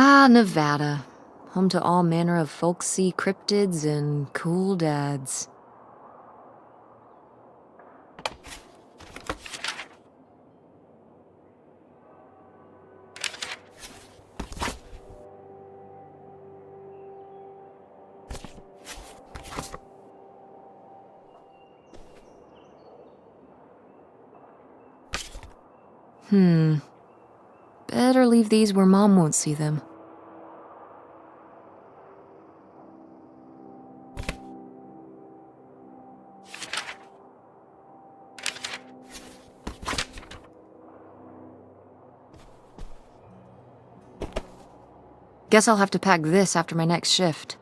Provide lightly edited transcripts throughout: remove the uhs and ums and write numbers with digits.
Ah, Nevada. Home to all manner of folksy cryptids and cool dads. Better leave these where Mom won't see them. Guess I'll have to pack this after my next shift.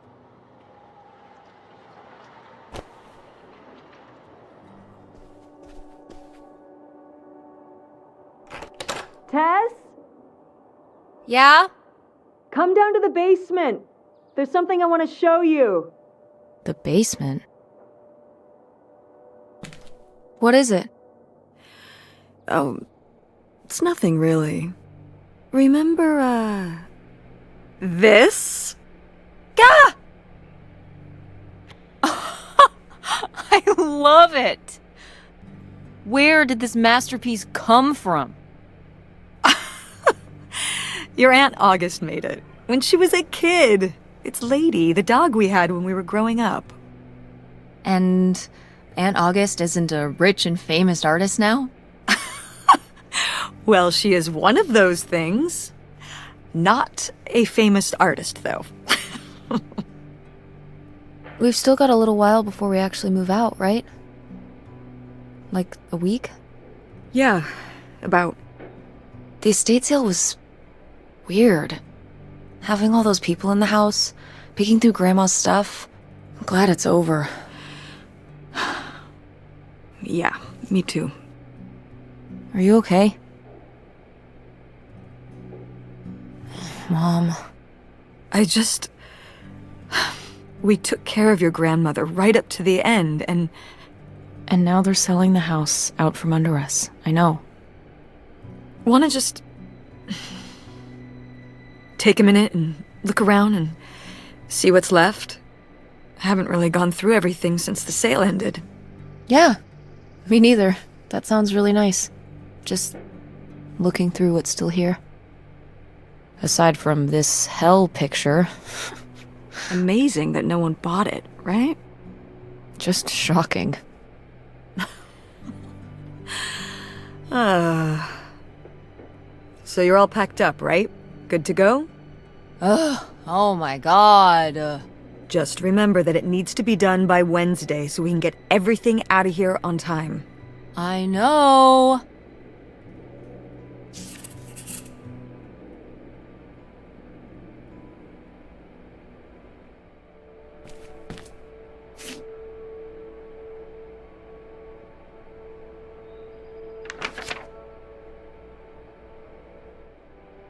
Tess? Yeah? Come down to the basement. There's something I want to show you. The basement? What is it? Oh, it's nothing really. Remember, this? Gah! I love it! Where did this masterpiece come from? Your Aunt August made it. When she was a kid. It's Lady, the dog we had when we were growing up. And Aunt August isn't a rich and famous artist now? Well, she is one of those things. Not a famous artist, though. We've still got a little while before we actually move out, right? Like a week? Yeah, about. The estate sale was weird. Having all those people in the house, peeking through Grandma's stuff. I'm glad it's over. Yeah, me too. Are you okay? Mom. We took care of your grandmother right up to the end, and now they're selling the house out from under us. I know. wanna just take a minute and look around and see what's left? I haven't really gone through everything since the sale ended. Yeah, me neither. That sounds really nice. Just looking through what's still here. Aside from this hell picture. Amazing that no one bought it, right? Just shocking. So you're all packed up, right? Good to go? Ugh, oh my god. Just remember that it needs to be done by Wednesday so we can get everything out of here on time. I know.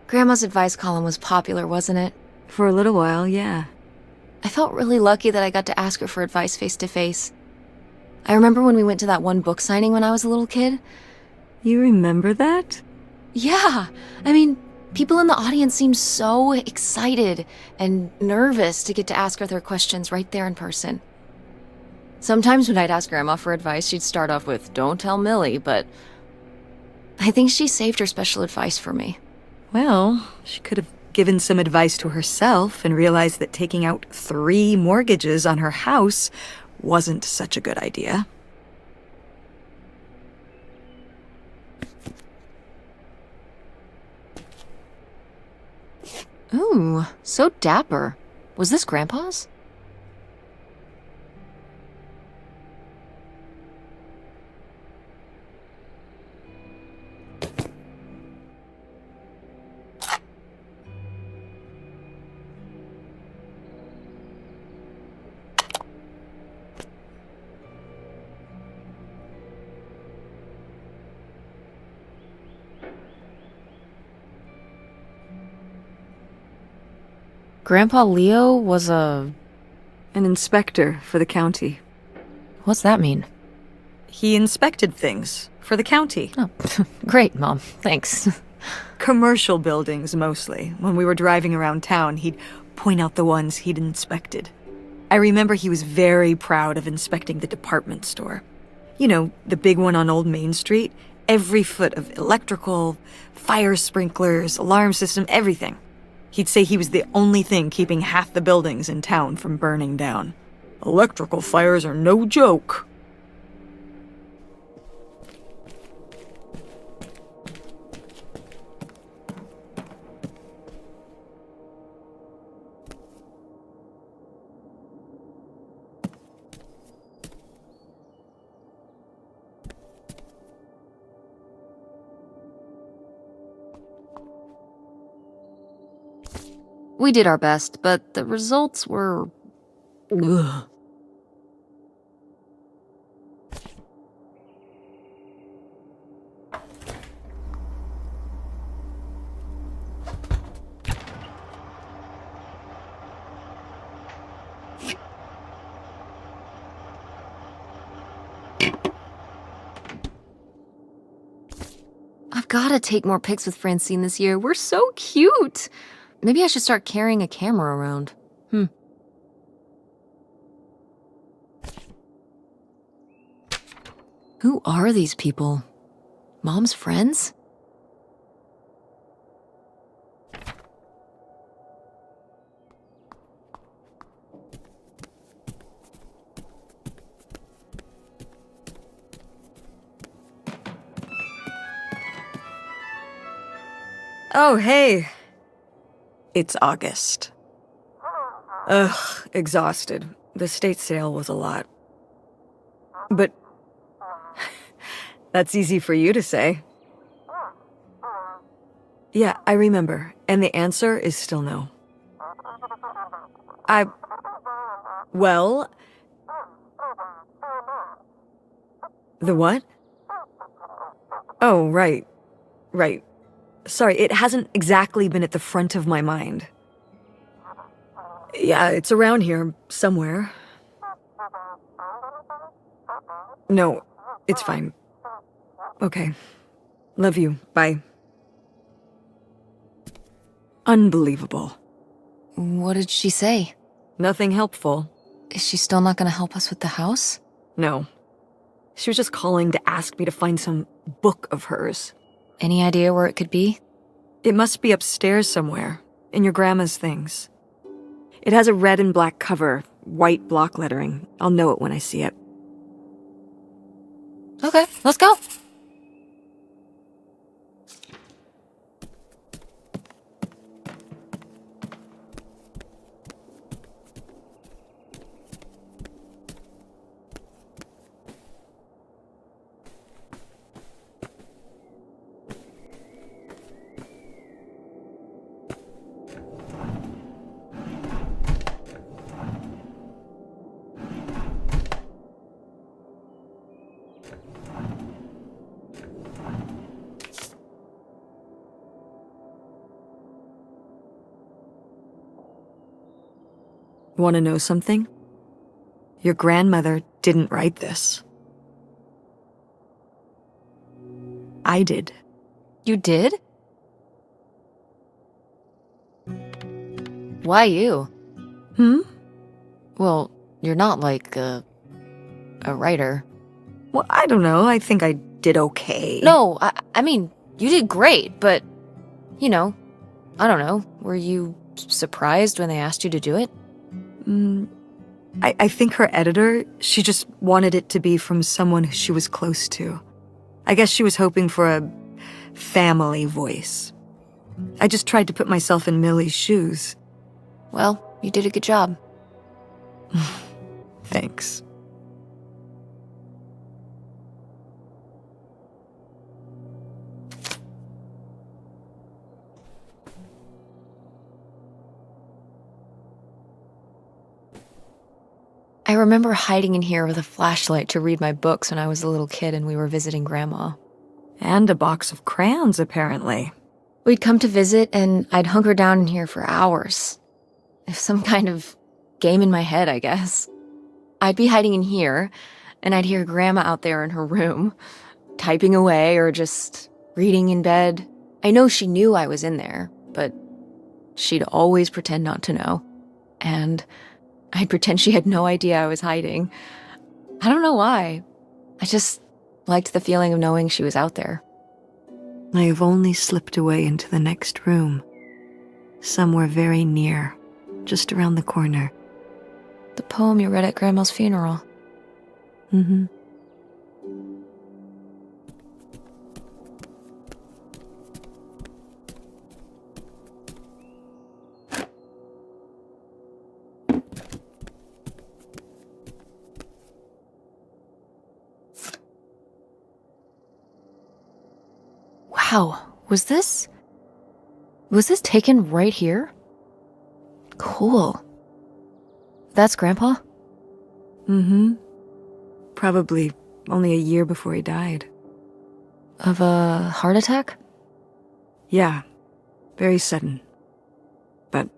Grandma's advice column was popular, wasn't it? For a little while, yeah. I felt really lucky that I got to ask her for advice face to face. I remember when we went to that one book signing when I was a little kid. You remember that? Yeah, I mean, people in the audience seemed so excited and nervous to get to ask her their questions right there in person. Sometimes when I'd ask Grandma for advice, she'd start off with, "Don't tell Millie," but I think she saved her special advice for me. Well, she could have given some advice to herself and realized that taking out 3 mortgages on her house wasn't such a good idea. Ooh, so dapper. Was this Grandpa's? Grandpa Leo was An inspector for the county. What's that mean? He inspected things for the county. Oh, great, Mom. Thanks. Commercial buildings, mostly. When we were driving around town, he'd point out the ones he'd inspected. I remember he was very proud of inspecting the department store. You know, the big one on Old Main Street. Every foot of electrical, fire sprinklers, alarm system, everything. He'd say he was the only thing keeping half the buildings in town from burning down. Electrical fires are no joke. We did our best, but the results were... Ugh. I've gotta take more pics with Francine this year. We're so cute! Maybe I should start carrying a camera around. Who are these people? Mom's friends? Oh, hey. It's August. Ugh, exhausted. The estate sale was a lot. But that's easy for you to say. Yeah, I remember. And the answer is still no. Well... The what? Oh, right. Right. Sorry, it hasn't exactly been at the front of my mind. Yeah, it's around here, somewhere. No, it's fine. Okay. Love you. Bye. Unbelievable. What did she say? Nothing helpful. Is she still not gonna help us with the house? No. She was just calling to ask me to find some book of hers. Any idea where it could be? It must be upstairs somewhere, in your grandma's things. It has a red and black cover, white block lettering. I'll know it when I see it. Okay, let's go. Want to know something? Your grandmother didn't write this. I did. You did? Why you? Well, you're not like a writer. Well, I don't know. I think I did okay. No, I mean, you did great, but, you know, I don't know. Were you surprised when they asked you to do it? I think her editor, she just wanted it to be from someone she was close to. I guess she was hoping for a family voice. I just tried to put myself in Millie's shoes. Well, you did a good job. Thanks. I remember hiding in here with a flashlight to read my books when I was a little kid and we were visiting Grandma. And a box of crayons, apparently. We'd come to visit and I'd hunker down in here for hours. Some kind of game in my head, I guess. I'd be hiding in here, and I'd hear Grandma out there in her room, typing away or just reading in bed. I know she knew I was in there, but she'd always pretend not to know. And I'd pretend she had no idea I was hiding. I don't know why. I just liked the feeling of knowing she was out there. I have only slipped away into the next room. Somewhere very near, just around the corner. The poem you read at Grandma's funeral. Mm-hmm. Wow, was this taken right here? Cool. That's Grandpa? Mm-hmm. Probably only a year before he died. Of a heart attack? Yeah, very sudden. But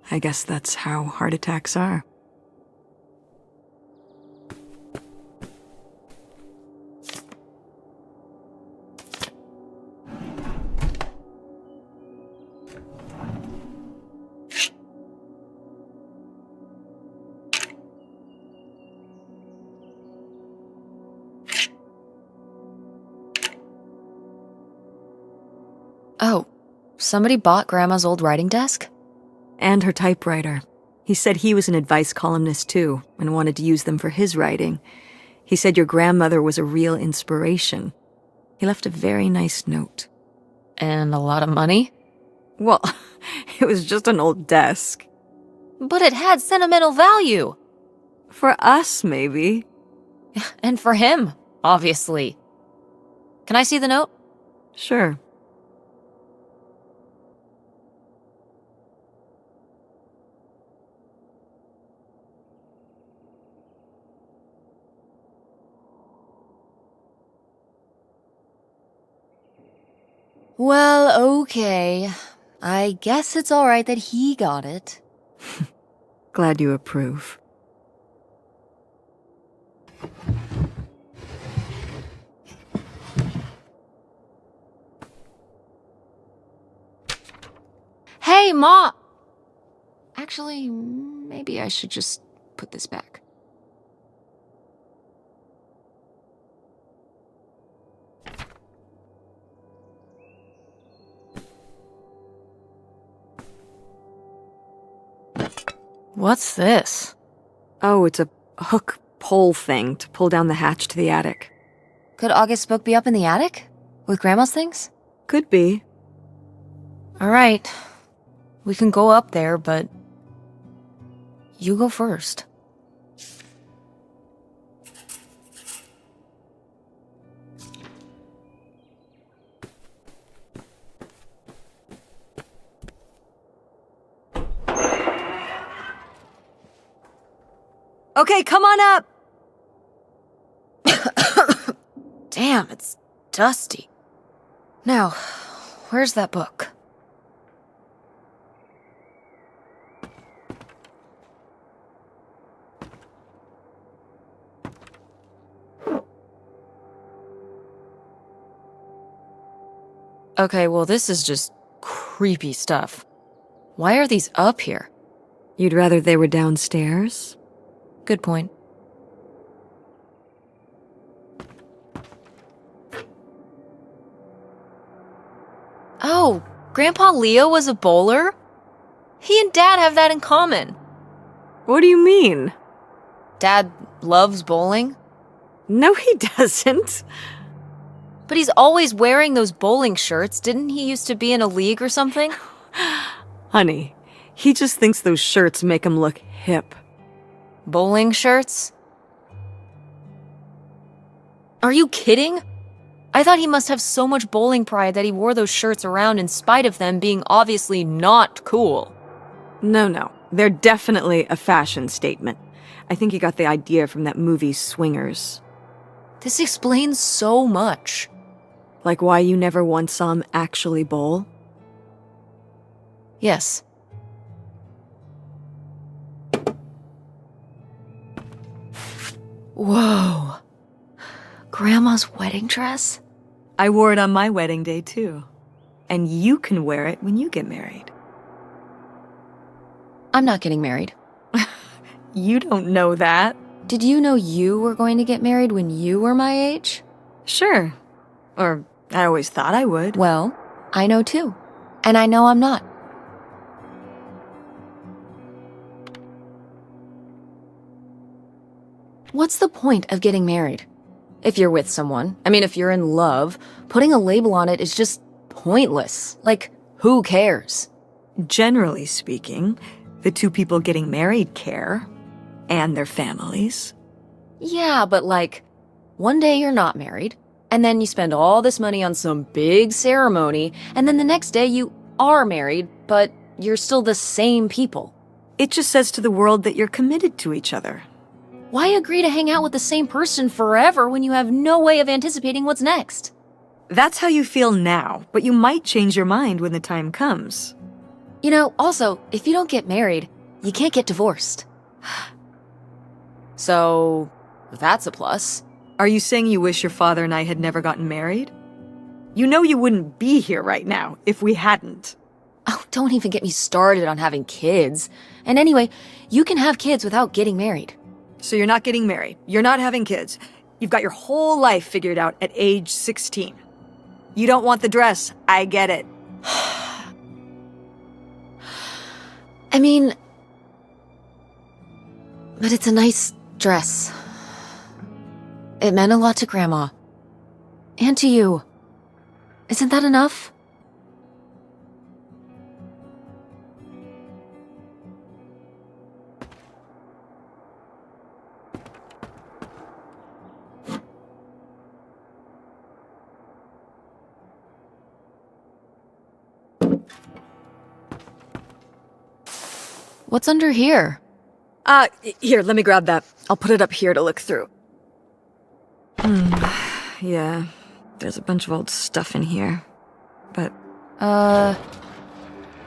I guess that's how heart attacks are. Oh, somebody bought Grandma's old writing desk? And her typewriter. He said he was an advice columnist too, and wanted to use them for his writing. He said your grandmother was a real inspiration. He left a very nice note. And a lot of money? Well, it was just an old desk. But it had sentimental value. For us, maybe. And for him, obviously. Can I see the note? Sure. Well, okay. I guess it's all right that he got it. Glad you approve. Hey, Ma! Actually, maybe I should just put this back. What's this? Oh, it's a hook pole thing to pull down the hatch to the attic. Could August's book be up in the attic? With Grandma's things? Could be. All right. We can go up there, but you go first. Okay, come on up! Damn, it's dusty. Now, where's that book? Okay, well, this is just creepy stuff. Why are these up here? You'd rather they were downstairs? Good point. Oh, Grandpa Leo was a bowler? He and Dad have that in common. What do you mean? Dad loves bowling? No, he doesn't. But he's always wearing those bowling shirts. Didn't he used to be in a league or something? Honey, he just thinks those shirts make him look hip. Bowling shirts? Are you kidding? I thought he must have so much bowling pride that he wore those shirts around in spite of them being obviously not cool. No. They're definitely a fashion statement. I think he got the idea from that movie Swingers. This explains so much. Like why you never once saw him actually bowl? Yes. Whoa. Grandma's wedding dress? I wore it on my wedding day, too. And you can wear it when you get married. I'm not getting married. You don't know that. Did you know you were going to get married when you were my age? Sure. Or I always thought I would. Well, I know too. And I know I'm not. What's the point of getting married? If you're with someone, if you're in love, putting a label on it is just pointless. Like, who cares? Generally speaking, the two people getting married care. And their families. Yeah, but one day you're not married, and then you spend all this money on some big ceremony, and then the next day you are married, but you're still the same people. It just says to the world that you're committed to each other. Why agree to hang out with the same person forever when you have no way of anticipating what's next? That's how you feel now, but you might change your mind when the time comes. Also, if you don't get married, you can't get divorced. So, that's a plus. Are you saying you wish your father and I had never gotten married? You know you wouldn't be here right now if we hadn't. Oh, don't even get me started on having kids. And anyway, you can have kids without getting married. So you're not getting married. You're not having kids. You've got your whole life figured out at age 16. You don't want the dress. I get it. But it's a nice dress. It meant a lot to Grandma. And to you. Isn't that enough? What's under here? Here, let me grab that. I'll put it up here to look through. Yeah, there's a bunch of old stuff in here. But...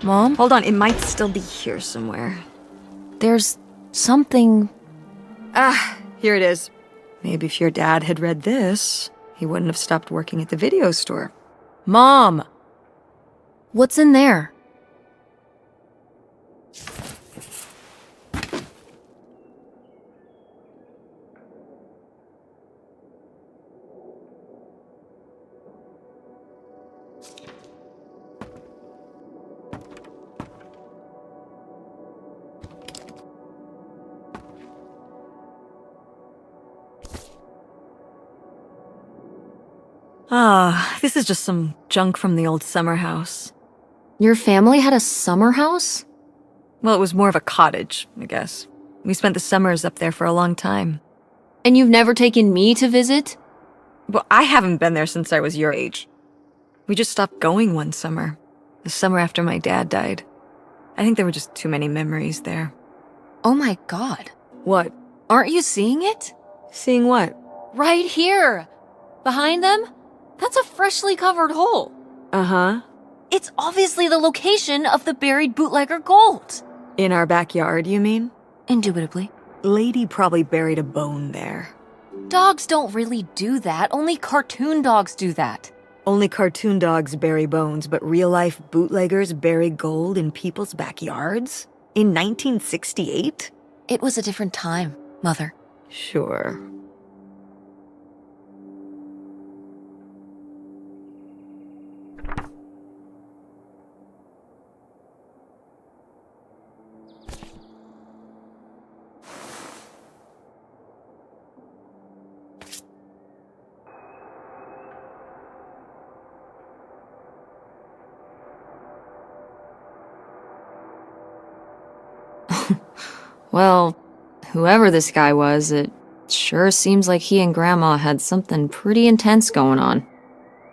Mom? Hold on, it might still be here somewhere. There's something... Here it is. Maybe if your dad had read this, he wouldn't have stopped working at the video store. Mom! What's in there? This is just some junk from the old summer house. Your family had a summer house? Well, it was more of a cottage, I guess. We spent the summers up there for a long time. And you've never taken me to visit? Well, I haven't been there since I was your age. We just stopped going one summer. The summer after my dad died. I think there were just too many memories there. Oh my god. What? Aren't you seeing it? Seeing what? Right here! Behind them? That's a freshly covered hole. Uh-huh. It's obviously the location of the buried bootlegger gold. In our backyard, you mean? Indubitably. Lady probably buried a bone there. Dogs don't really do that. Only cartoon dogs do that. Only cartoon dogs bury bones, but real-life bootleggers bury gold in people's backyards? In 1968? It was a different time, Mother. Sure. Well, whoever this guy was, it sure seems like he and Grandma had something pretty intense going on.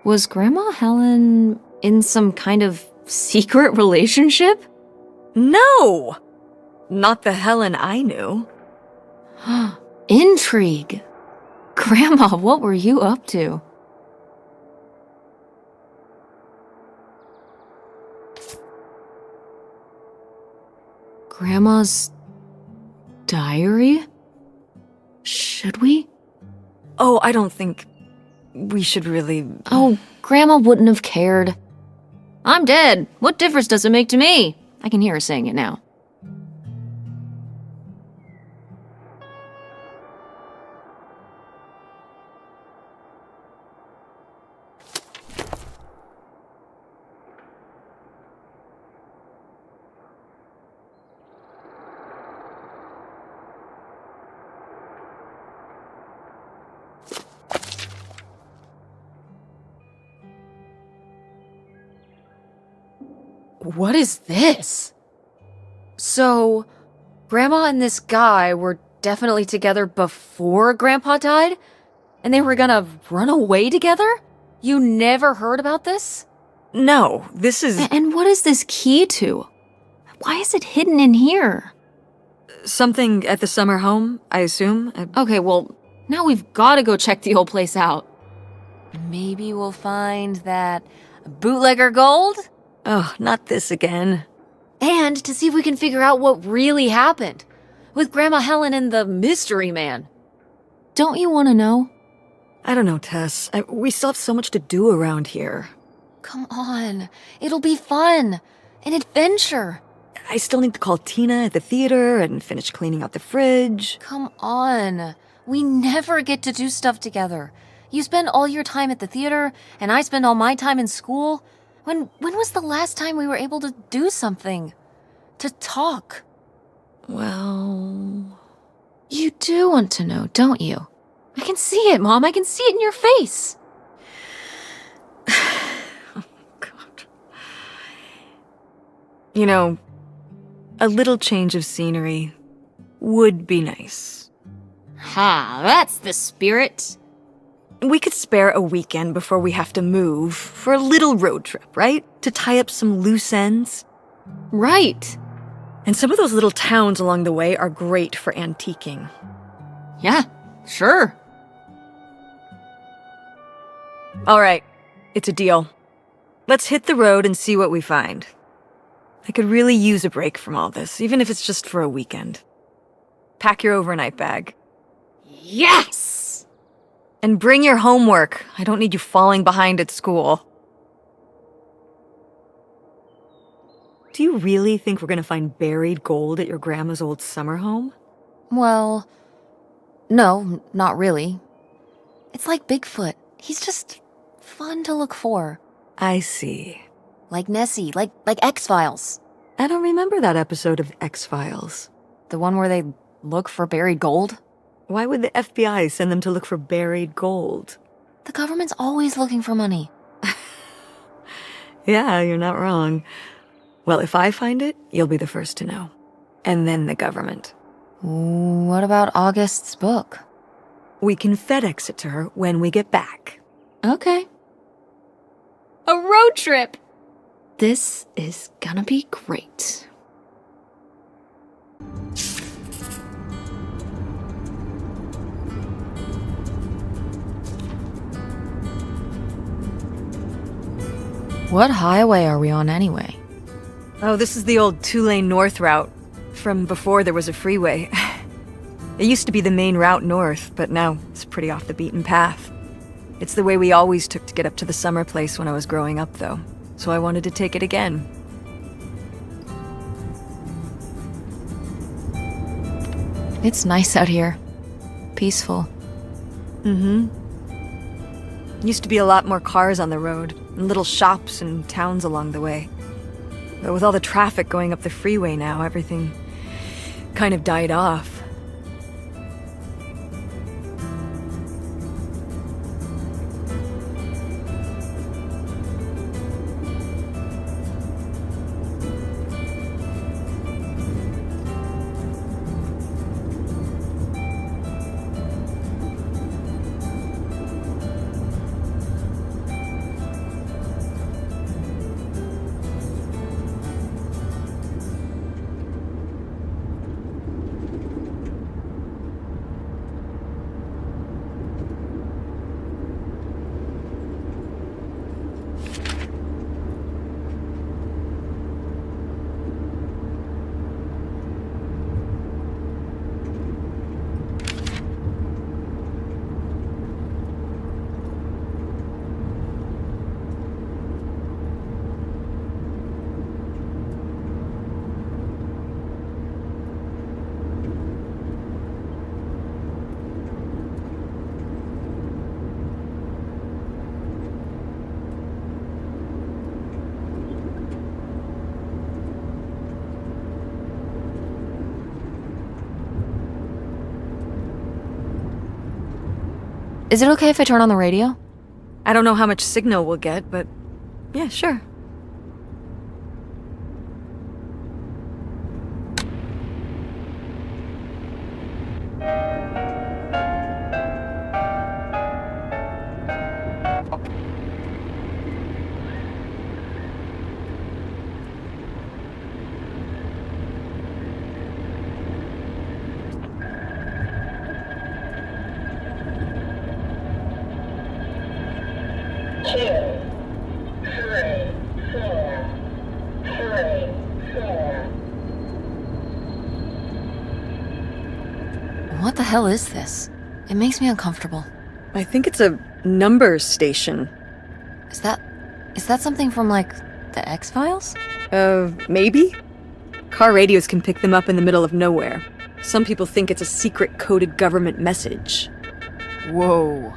Was Grandma Helen in some kind of secret relationship? No! Not the Helen I knew. Intrigue. Grandma, what were you up to? Grandma's diary? Should we? Oh, I don't think we should really... Oh, Grandma wouldn't have cared. I'm dead. What difference does it make to me? I can hear her saying it now. What is this? So, Grandma and this guy were definitely together before Grandpa died? And they were gonna run away together? You never heard about this? No, this is... And what is this key to? Why is it hidden in here? something at the summer home, I assume? Okay, well, now we've gotta go check the old place out. Maybe we'll find that bootlegger gold? Oh, not this again. And to see if we can figure out what really happened with Grandma Helen and the mystery man. Don't you want to know? I don't know, Tess. We still have so much to do around here. Come on. It'll be fun. An adventure. I still need to call Tina at the theater and finish cleaning out the fridge. Come on. We never get to do stuff together. You spend all your time at the theater, and I spend all my time in school. When was the last time we were able to do something? To talk? Well... You do want to know, don't you? I can see it, Mom. I can see it in your face. Oh, God. You know, a little change of scenery would be nice. Ha, that's the spirit. We could spare a weekend before we have to move for a little road trip, right? To tie up some loose ends. Right. And some of those little towns along the way are great for antiquing. Yeah, sure. All right, it's a deal. Let's hit the road and see what we find. I could really use a break from all this, even if it's just for a weekend. Pack your overnight bag. Yes! And bring your homework. I don't need you falling behind at school. Do you really think we're gonna find buried gold at your grandma's old summer home? Well, no, not really. It's like Bigfoot. He's just fun to look for. I see. Like Nessie, like X-Files. I don't remember that episode of X-Files. The one where they look for buried gold? Why would the FBI send them to look for buried gold? The government's always looking for money. Yeah, you're not wrong. Well, if I find it, you'll be the first to know. And then the government. What about August's book? We can FedEx it to her when we get back. Okay. A road trip! This is gonna be great. What highway are we on anyway? Oh, this is the old two-lane north route, from before there was a freeway. It used to be the main route north, but now it's pretty off the beaten path. It's the way we always took to get up to the summer place when I was growing up, though, so I wanted to take it again. It's nice out here. Peaceful. Mm-hmm. Used to be a lot more cars on the road, and little shops and towns along the way. But with all the traffic going up the freeway now, everything kind of died off. Is it okay if I turn on the radio? I don't know how much signal we'll get, but yeah, sure. What the hell is this? It makes me uncomfortable. I think it's a numbers station. Is that something from, like, the X-Files? Maybe? Car radios can pick them up in the middle of nowhere. Some people think it's a secret coded government message. Whoa.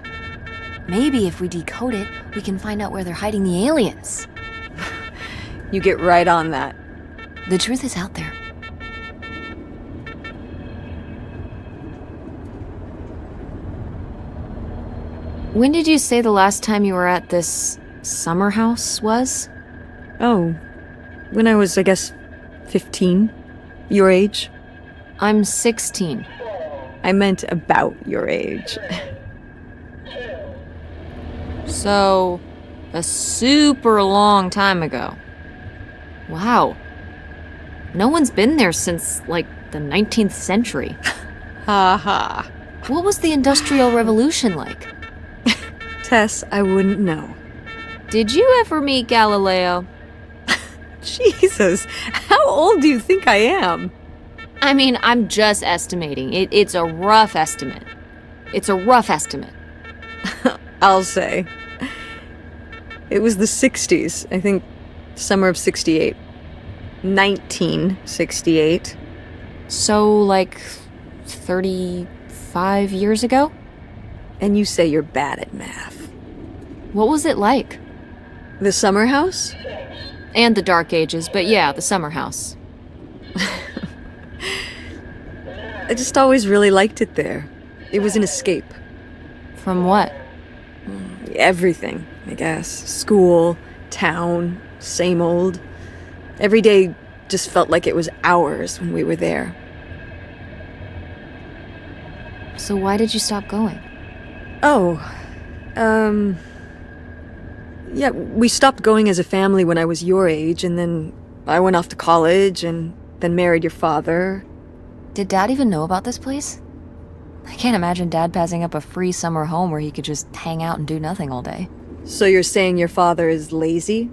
Maybe if we decode it, we can find out where they're hiding the aliens. You get right on that. The truth is out there. When did you say the last time you were at this summer house was? Oh, when I was, I guess, 15. Your age? I'm 16. I meant about your age. So, a super long time ago. Wow. No one's been there since, like, the 19th century. Ha ha. What was the Industrial Revolution like? Tess, I wouldn't know. Did you ever meet Galileo? Jesus, how old do you think I am? I mean, I'm just estimating. It's a rough estimate. It's a rough estimate. I'll say. It was the 60s, I think, summer of 68. 1968. So, like, 35 years ago? And you say you're bad at math. What was it like? The summer house? And the Dark Ages, but yeah, the summer house. I just always really liked it there. It was an escape. From what? Everything, I guess. School, town, same old. Every day just felt like it was hours when we were there. So why did you stop going? Oh, yeah, we stopped going as a family when I was your age, and then I went off to college, and then married your father. Did Dad even know about this place? I can't imagine Dad passing up a free summer home where he could just hang out and do nothing all day. So you're saying your father is lazy?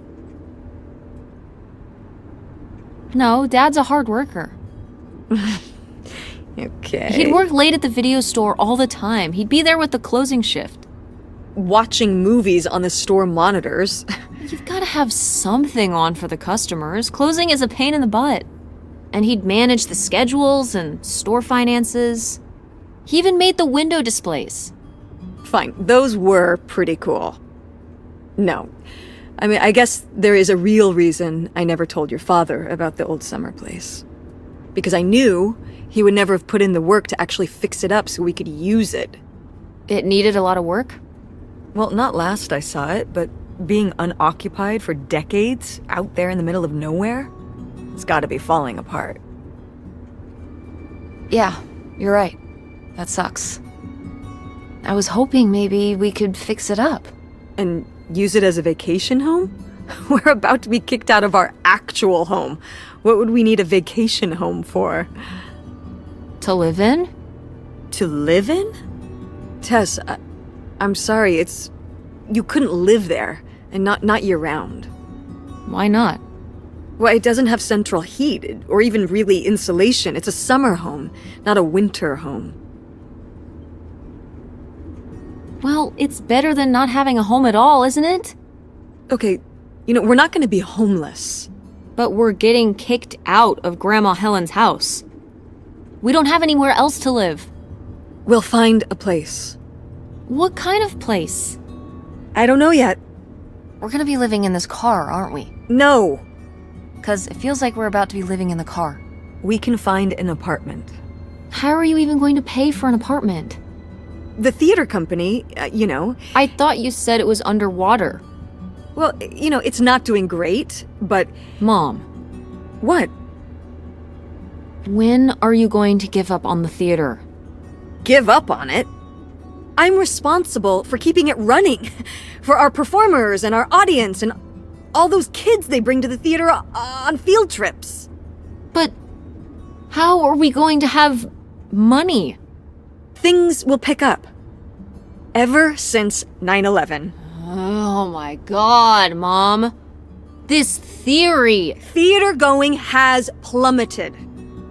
No, Dad's a hard worker. Okay. He'd work late at the video store all the time. He'd be there with the closing shift. Watching movies on the store monitors. You've got to have something on for the customers. Closing is a pain in the butt. And he'd manage the schedules and store finances. He even made the window displays. Fine, those were pretty cool. No. I mean, I guess there is a real reason I never told your father about the old summer place. Because I knew he would never have put in the work to actually fix it up so we could use it. It needed a lot of work? Well, not last I saw it, but being unoccupied for decades out there in the middle of nowhere, it's gotta be falling apart. Yeah, you're right. That sucks. I was hoping maybe we could fix it up. And use it as a vacation home? We're about to be kicked out of our actual home. What would we need a vacation home for? To live in? To live in? Tess, I'm sorry, you couldn't live there, and not year-round. Why not? Well, it doesn't have central heat, or even really insulation. It's a summer home, not a winter home. Well, it's better than not having a home at all, isn't it? Okay, we're not gonna be homeless. But we're getting kicked out of Grandma Helen's house. We don't have anywhere else to live. We'll find a place. What kind of place? I don't know yet. We're gonna be living in this car, aren't we? No. 'Cause it feels like we're about to be living in the car. We can find an apartment. How are you even going to pay for an apartment? The theater company, I thought you said it was underwater. well, it's not doing great, but... Mom, What? when are you going to give up on the theater? Give up on it? I'm responsible for keeping it running. For our performers and our audience and all those kids they bring to the theater on field trips. But how are we going to have money? Things will pick up. Ever since 9/11. Oh my god, Mom. This theory. Theater going has plummeted.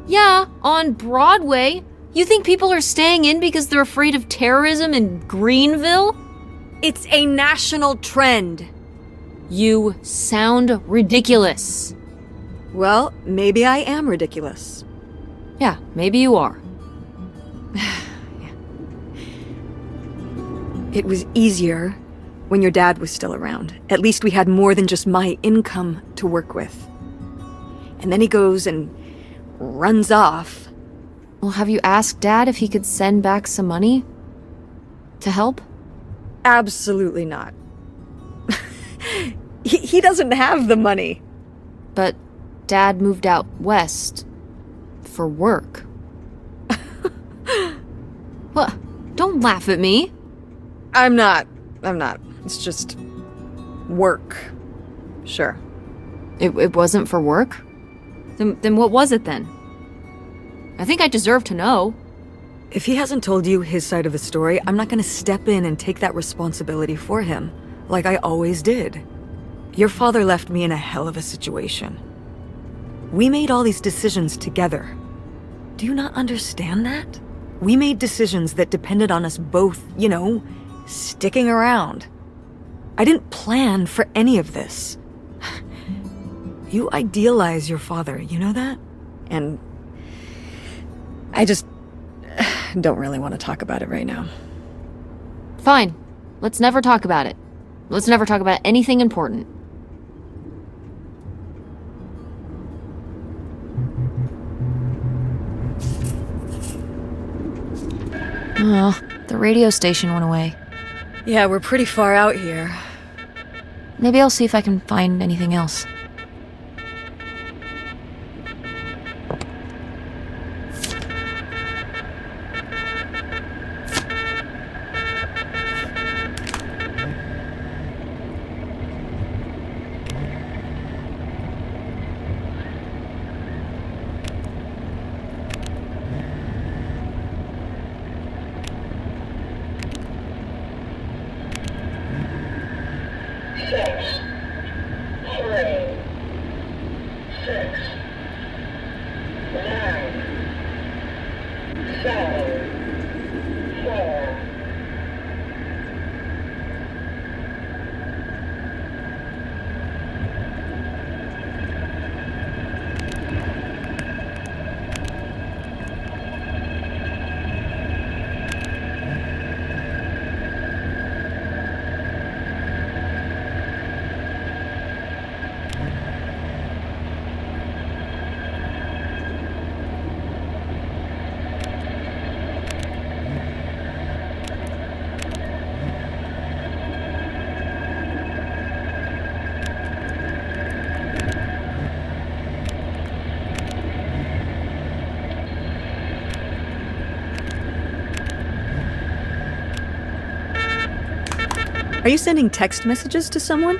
Yeah, on Broadway. You think people are staying in because they're afraid of terrorism in Greenville? It's a national trend. You sound ridiculous. Well, maybe I am ridiculous. Yeah, maybe you are. It was easier when your dad was still around. At least we had more than just my income to work with. And then he goes and runs off. Well, have you asked Dad if he could send back some money? To help? Absolutely not. He doesn't have the money. But Dad moved out west for work. What? Don't laugh at me. I'm not. It's just work. Sure. It wasn't for work? Then what was it then? I think I deserve to know. If he hasn't told you his side of the story, I'm not gonna step in and take that responsibility for him, like I always did. Your father left me in a hell of a situation. We made all these decisions together. Do you not understand that? We made decisions that depended on us both, sticking around. I didn't plan for any of this. You idealize your father, you know that? And I just don't really want to talk about it right now. Fine. Let's never talk about it. Let's never talk about anything important. Oh, the radio station went away. Yeah, we're pretty far out here. Maybe I'll see if I can find anything else. Are you sending text messages to someone?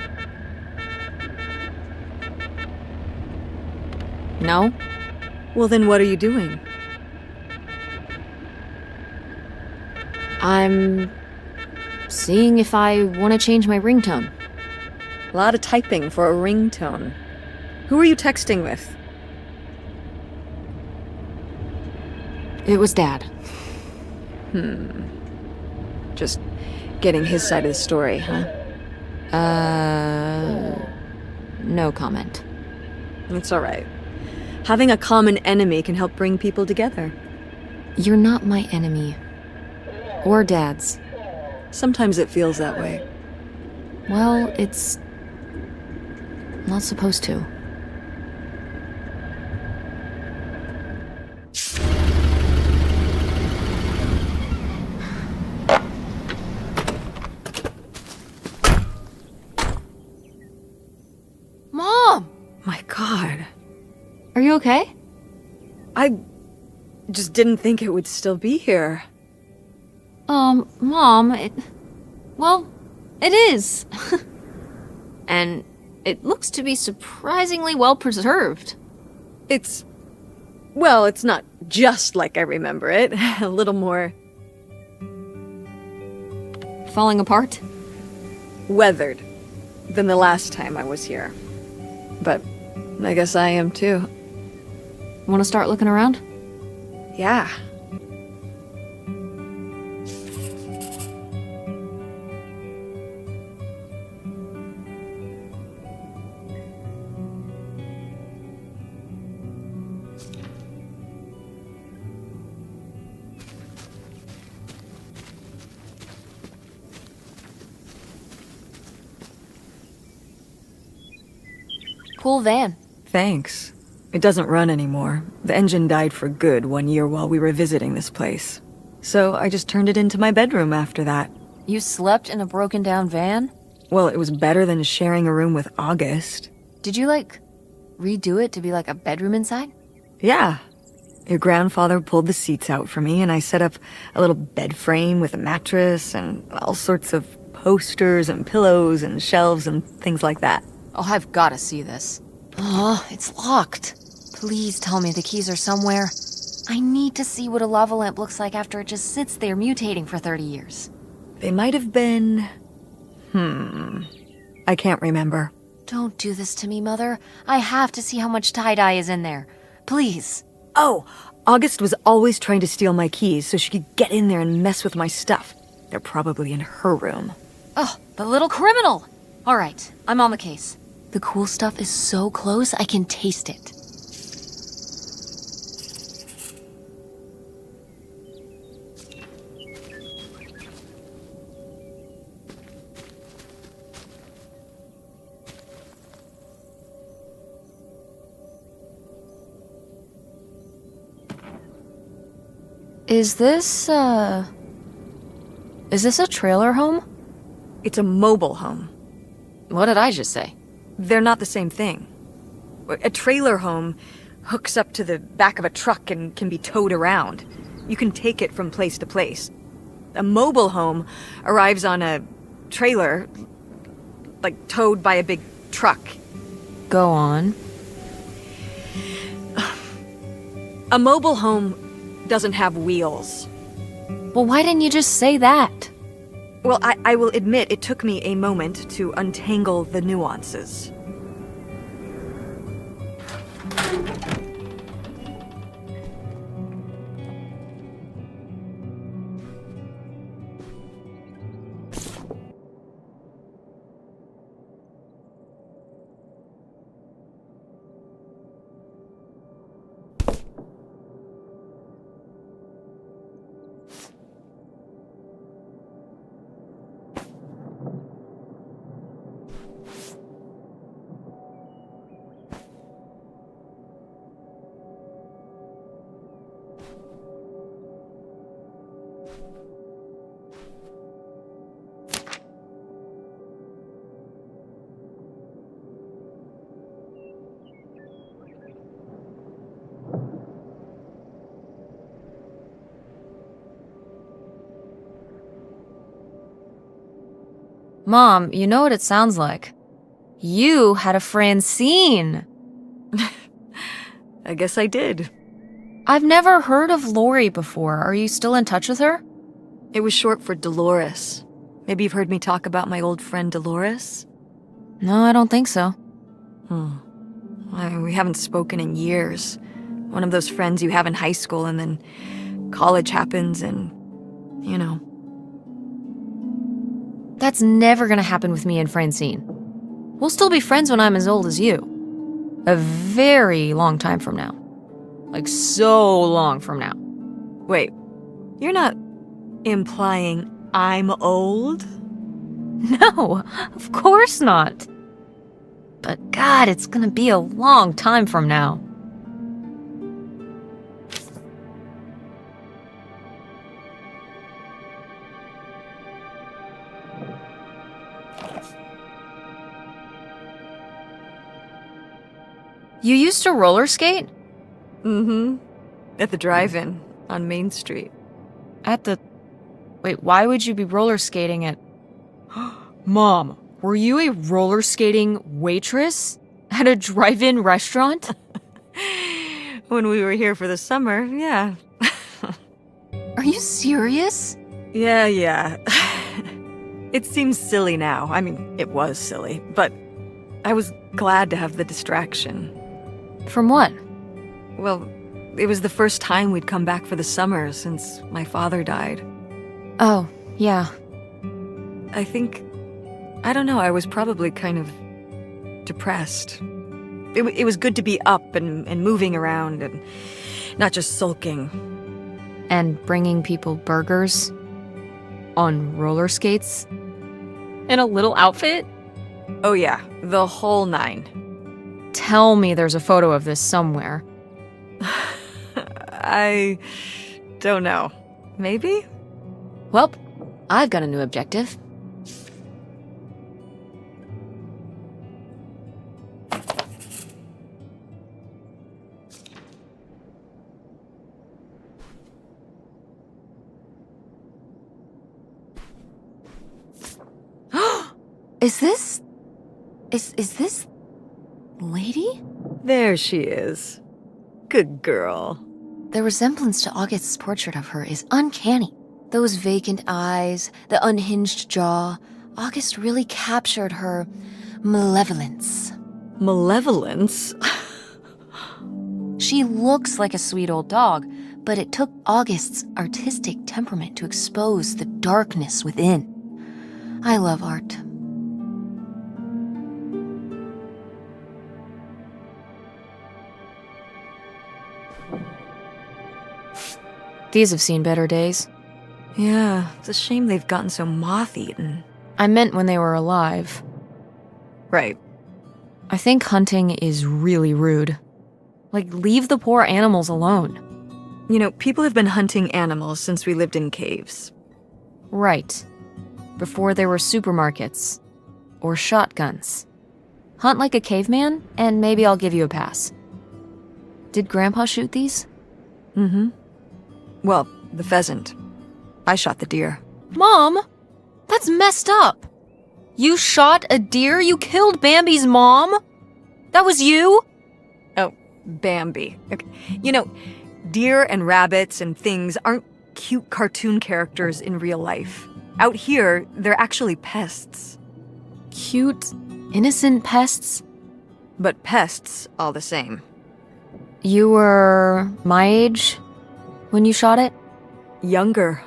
No? Well, then what are you doing? I'm seeing if I want to change my ringtone. A lot of typing for a ringtone. Who are you texting with? It was Dad. Just getting his side of the story, huh? No comment. It's all right. Having a common enemy can help bring people together. You're not my enemy. Or Dad's. Sometimes it feels that way. Well, it's not supposed to. My God. Are you okay? I just didn't think it would still be here. Mom, well, it is. And it looks to be surprisingly well preserved. Well, it's not just like I remember it. A little more Falling apart? weathered than the last time I was here. But I guess I am too. Want to start looking around? Yeah. Cool van. Thanks. It doesn't run anymore. The engine died for good 1 year while we were visiting this place. So I just turned it into my bedroom after that. You slept in a broken down van? Well, it was better than sharing a room with August. Did you, redo it to be like a bedroom inside? Yeah. Your grandfather pulled the seats out for me, and I set up a little bed frame with a mattress and all sorts of posters and pillows and shelves and things like that. Oh, I've got to see this. Oh, it's locked. Please tell me the keys are somewhere. I need to see what a lava lamp looks like after it just sits there mutating for 30 years. They might have been... I can't remember. Don't do this to me, Mother. I have to see how much tie-dye is in there. Please. Oh, August was always trying to steal my keys so she could get in there and mess with my stuff. They're probably in her room. Oh, the little criminal! All right, I'm on the case. The cool stuff is so close, I can taste it. Is this a trailer home? It's a mobile home. What did I just say? They're not the same thing. A trailer home hooks up to the back of a truck and can be towed around. You can take it from place to place. A mobile home arrives on a trailer, towed by a big truck. Go on. A mobile home doesn't have wheels. Well, why didn't you just say that? Well, I will admit it took me a moment to untangle the nuances. Mom, you know what it sounds like. You had a Francine. I guess I did. I've never heard of Lori before. Are you still in touch with her? It was short for Dolores. Maybe you've heard me talk about my old friend Dolores? No, I don't think so. We haven't spoken in years. One of those friends you have in high school and then college happens and, you know. That's never gonna happen with me and Francine. We'll still be friends when I'm as old as you. A very long time from now. Like so long from now. Wait, you're not implying I'm old? No, of course not. But God, it's gonna be a long time from now. You used to roller skate? Mm-hmm. At the drive-in on Main Street. Wait, why would you be roller skating at... Mom, were you a roller skating waitress? At a drive-in restaurant? When we were here for the summer, yeah. Are you serious? Yeah. It seems silly now. I mean, it was silly, but I was glad to have the distraction. From what? Well, it was the first time we'd come back for the summer since my father died. Oh, yeah. I don't know, I was probably kind of depressed. It was good to be up and moving around and not just sulking. And bringing people burgers? On roller skates? In a little outfit? Oh yeah, the whole 9. Tell me there's a photo of this somewhere. I don't know. Maybe? Welp, I've got a new objective. Is this lady? There she is. Good girl. The resemblance to August's portrait of her is uncanny. Those vacant eyes, the unhinged jaw. August really captured her malevolence. Malevolence? She looks like a sweet old dog, but it took August's artistic temperament to expose the darkness within. I love art. These have seen better days. Yeah, it's a shame they've gotten so moth-eaten. I meant when they were alive. Right. I think hunting is really rude. Like, leave the poor animals alone. You know, people have been hunting animals since we lived in caves. Right. Before there were supermarkets. Or shotguns. Hunt like a caveman, and maybe I'll give you a pass. Did Grandpa shoot these? Mm-hmm. Well, the pheasant. I shot the deer. Mom! That's messed up! You shot a deer? You killed Bambi's mom? That was you? Oh, Bambi. Okay. You know, deer and rabbits and things aren't cute cartoon characters in real life. Out here, they're actually pests. Cute, innocent pests? But pests all the same. You were my age when you shot it? Younger.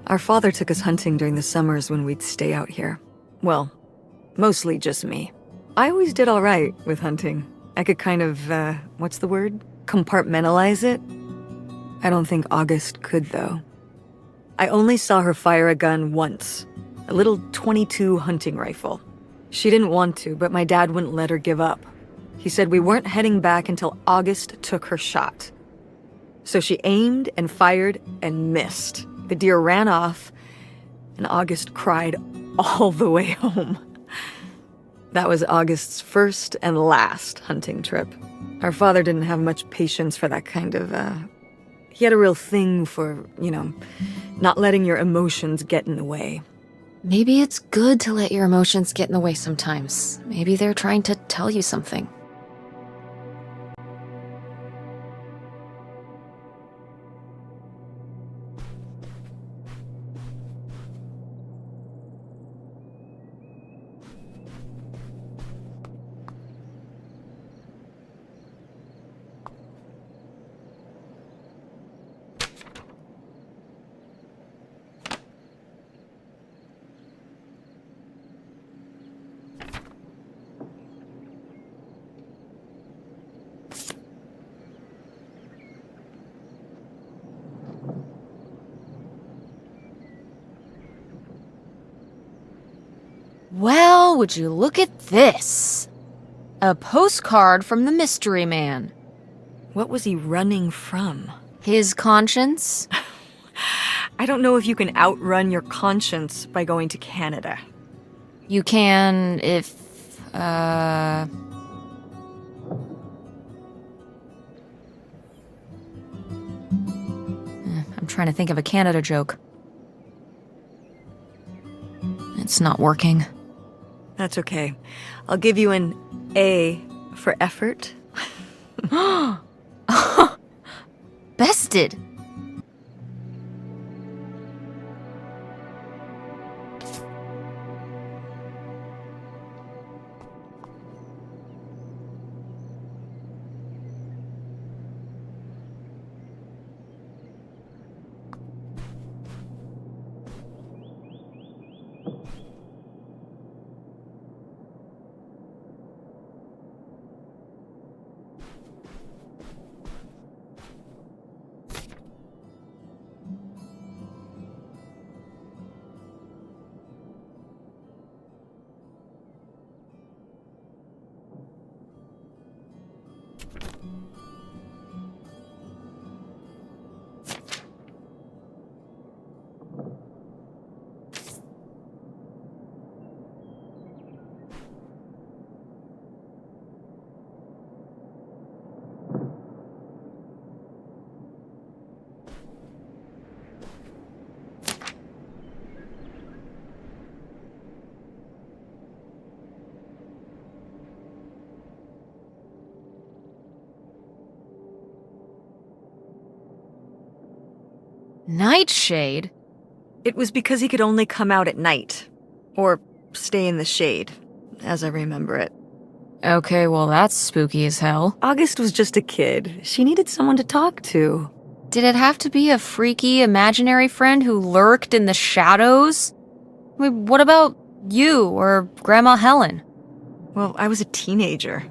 Our father took us hunting during the summers when we'd stay out here. Well, mostly just me. I always did all right with hunting. I could kind of, what's the word? Compartmentalize it? I don't think August could, though. I only saw her fire a gun once. A little .22 hunting rifle. She didn't want to, but my dad wouldn't let her give up. He said we weren't heading back until August took her shot. So she aimed and fired and missed. The deer ran off, and August cried all the way home. That was August's first and last hunting trip. Our father didn't have much patience for that kind of, he had a real thing for, not letting your emotions get in the way. Maybe it's good to let your emotions get in the way sometimes. Maybe they're trying to tell you something. Well, would you look at this? A postcard from the mystery man. What was he running from? His conscience? I don't know if you can outrun your conscience by going to Canada. You can if, trying to think of a Canada joke. It's not working. That's okay. I'll give you an A for effort. Bested! Nightshade? It was because he could only come out at night. Or stay in the shade, as I remember it. Okay, well that's spooky as hell. August was just a kid. She needed someone to talk to. Did it have to be a freaky, imaginary friend who lurked in the shadows? I mean, what about you or Grandma Helen? Well, I was a teenager.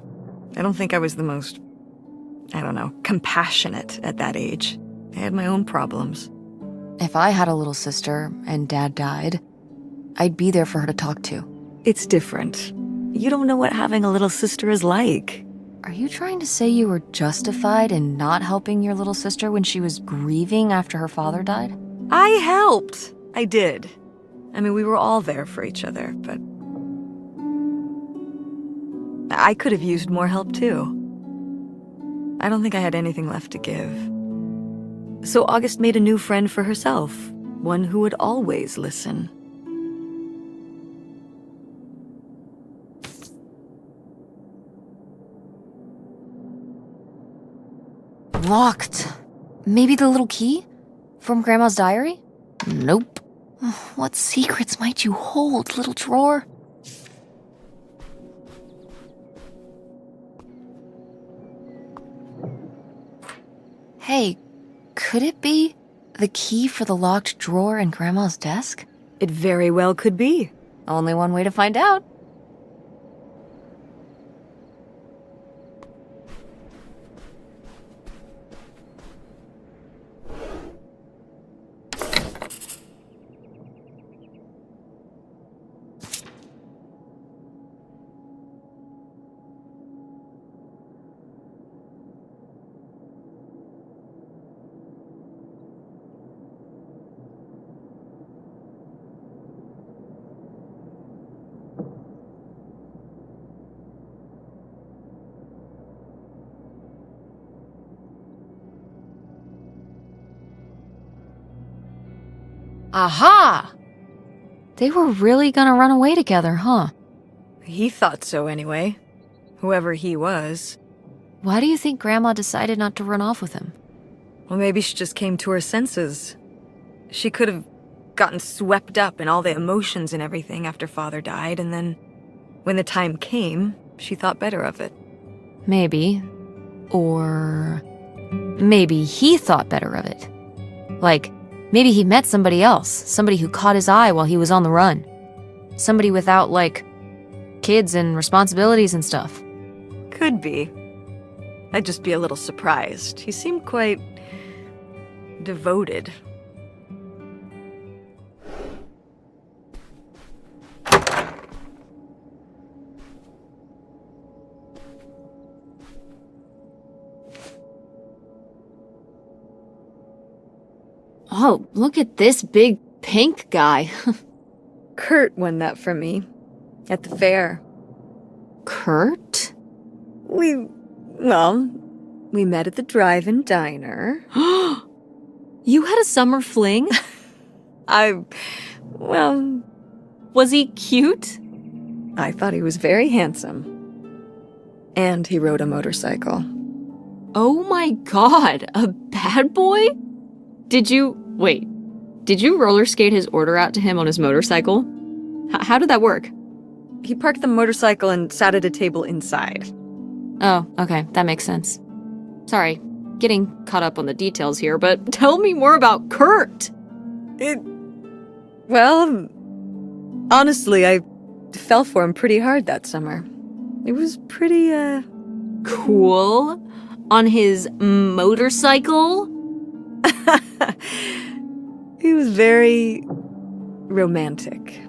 I don't think I was the most, compassionate at that age. I had my own problems. If I had a little sister and Dad died, I'd be there for her to talk to. It's different. You don't know what having a little sister is like. Are you trying to say you were justified in not helping your little sister when she was grieving after her father died? I helped. I did. I mean, we were all there for each other, but I could have used more help too. I don't think I had anything left to give. So August made a new friend for herself, one who would always listen. Locked. Maybe the little key? From Grandma's diary? Nope. What secrets might you hold, little drawer? Hey, could it be the key for the locked drawer in Grandma's desk? It very well could be. Only one way to find out. Aha! They were really gonna run away together, huh? He thought so anyway. Whoever he was. Why do you think Grandma decided not to run off with him? Well, maybe she just came to her senses. She could have gotten swept up in all the emotions and everything after Father died, and then when the time came, she thought better of it. Maybe. Or maybe he thought better of it. Like, maybe he met somebody else, somebody who caught his eye while he was on the run. Somebody without, like, kids and responsibilities and stuff. Could be. I'd just be a little surprised. He seemed quite devoted. Oh, look at this big pink guy. Kurt won that for me. At the fair. Kurt? We met at the drive-in diner. You had a summer fling? Well, Was he cute? I thought he was very handsome. And he rode a motorcycle. Oh my god, a bad boy? Did you roller skate his order out to him on his motorcycle? How did that work? He parked the motorcycle and sat at a table inside. Oh, okay, that makes sense. Sorry, getting caught up on the details here, but tell me more about Kurt! Well, honestly, I fell for him pretty hard that summer. It was pretty, Cool. On his motorcycle? He was very romantic.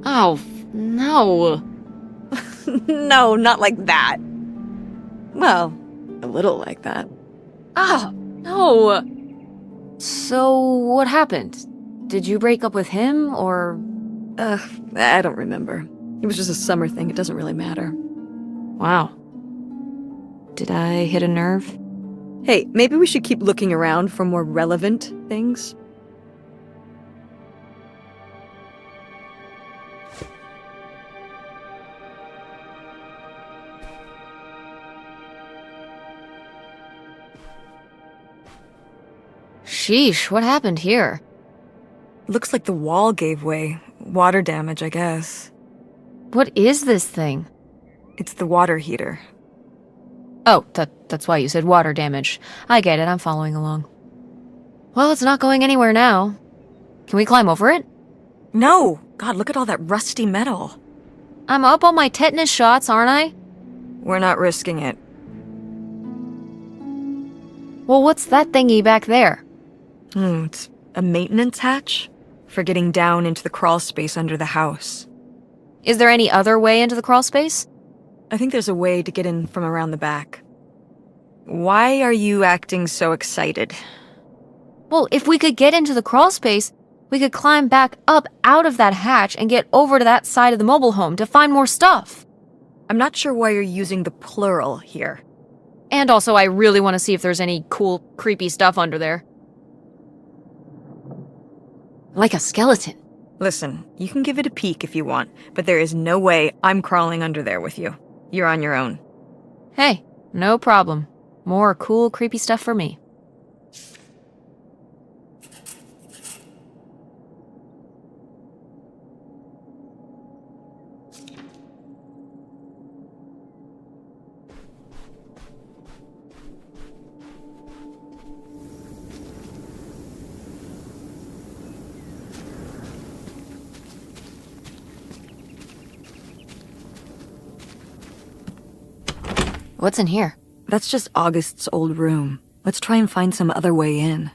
Oh, no. No, not like that. Well, a little like that. Ah, no. So, what happened? Did you break up with him, or... I don't remember. It was just a summer thing. It doesn't really matter. Wow. Did I hit a nerve? Hey, maybe we should keep looking around for more relevant things. Sheesh, what happened here? Looks like the wall gave way. Water damage, I guess. What is this thing? It's the water heater. Oh, that's why you said water damage. I get it, I'm following along. Well, it's not going anywhere now. Can we climb over it? No! God, look at all that rusty metal. I'm up on my tetanus shots, aren't I? We're not risking it. Well, what's that thingy back there? It's a maintenance hatch for getting down into the crawl space under the house. Is there any other way into the crawl space? I think there's a way to get in from around the back. Why are you acting so excited? Well, if we could get into the crawl space, we could climb back up out of that hatch and get over to that side of the mobile home to find more stuff. I'm not sure why you're using the plural here. And also, I really want to see if there's any cool, creepy stuff under there. Like a skeleton. Listen, you can give it a peek if you want, but there is no way I'm crawling under there with you. You're on your own. Hey, no problem. More cool, creepy stuff for me. What's in here? That's just August's old room. Let's try and find some other way in.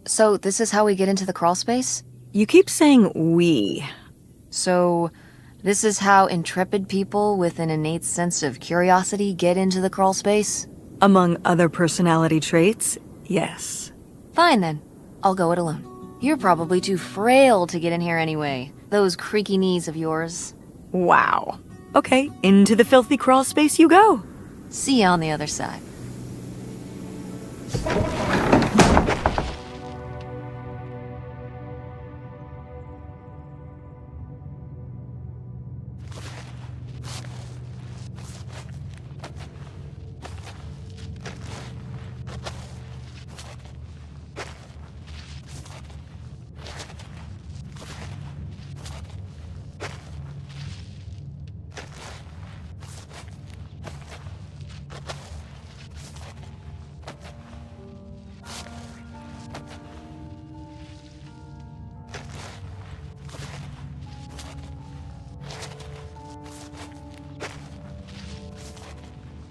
So, this is how we get into the crawl space? You keep saying we. So, this is how intrepid people with an innate sense of curiosity get into the crawl space? Among other personality traits, yes. Fine then. I'll go it alone. You're probably too frail to get in here anyway. Those creaky knees of yours. Wow. Okay, into the filthy crawl space you go. See you on the other side.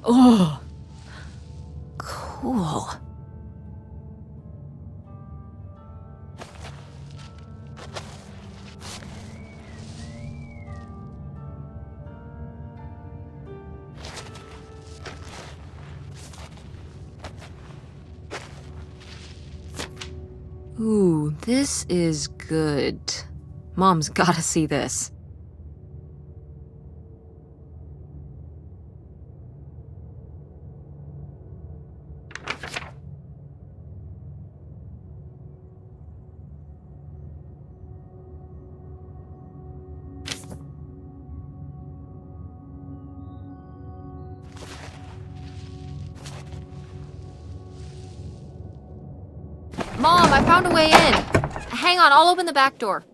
Oh, cool. Ooh, this is good. Mom's gotta see this. Mom, I found a way in. Hang on, I'll open the back door.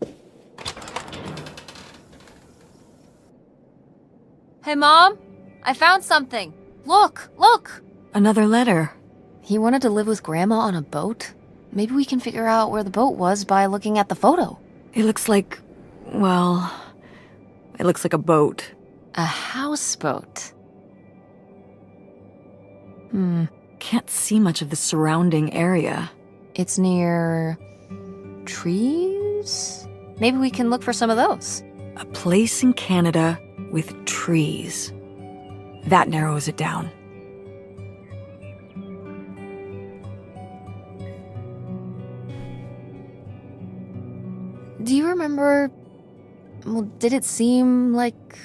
Hey, Mom, I found something. Look. Another letter. He wanted to live with Grandma on a boat? Maybe we can figure out where the boat was by looking at the photo. It looks like, well, it looks like a boat. A houseboat. Can't see much of the surrounding area. It's near trees? Maybe we can look for some of those. A place in Canada with trees. That narrows it down. Do you remember... Well, did it seem like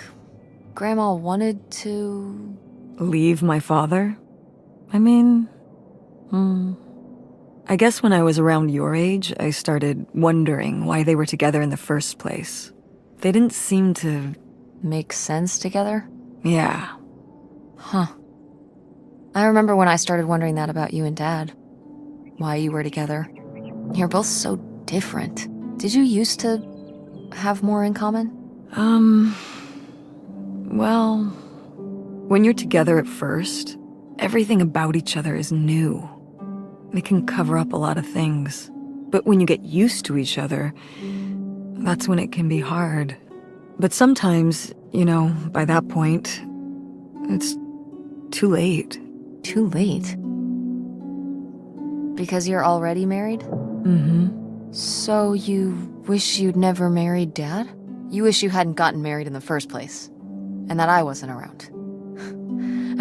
Grandma wanted to... Leave my father? I mean, I guess when I was around your age, I started wondering why they were together in the first place. They didn't seem to... Make sense together? Yeah. Huh. I remember when I started wondering that about you and Dad. Why you were together. You're both so different. Did you used to have more in common? Well, when you're together at first, everything about each other is new. It can cover up a lot of things. But when you get used to each other, that's when it can be hard. But sometimes, by that point, it's too late. Too late? Because you're already married? Mm-hmm. So you wish you'd never married Dad? You wish you hadn't gotten married in the first place. And that I wasn't around.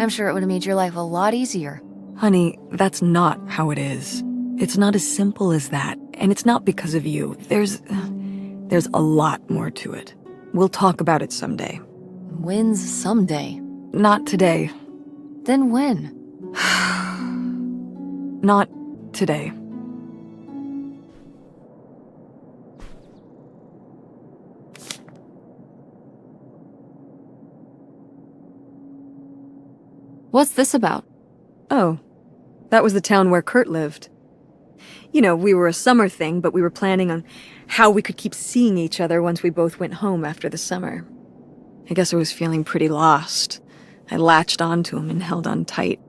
I'm sure it would have made your life a lot easier. Honey, that's not how it is. It's not as simple as that. And it's not because of you. There's a lot more to it. We'll talk about it someday. When's someday? Not today. Then when? Not today. What's this about? Oh, that was the town where Kurt lived. We were a summer thing, but we were planning on how we could keep seeing each other once we both went home after the summer. I guess I was feeling pretty lost. I latched onto him and held on tight.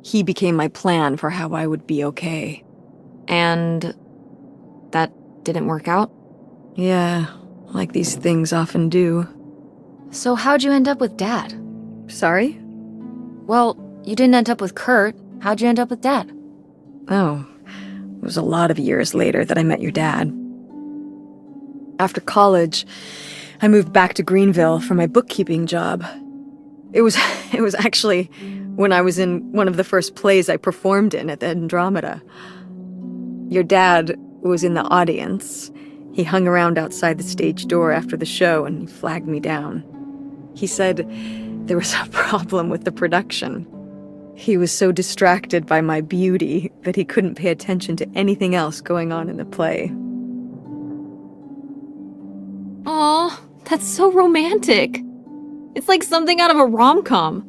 He became my plan for how I would be okay. And that didn't work out? Yeah, like these things often do. So how'd you end up with Dad? Sorry? Well, you didn't end up with Kurt. How'd you end up with Dad? Oh, it was a lot of years later that I met your dad. After college, I moved back to Greenville for my bookkeeping job. It was actually when I was in one of the first plays I performed in at the Andromeda. Your dad was in the audience. He hung around outside the stage door after the show and he flagged me down. He said there was a problem with the production. He was so distracted by my beauty that he couldn't pay attention to anything else going on in the play. Aw, that's so romantic. It's like something out of a rom-com.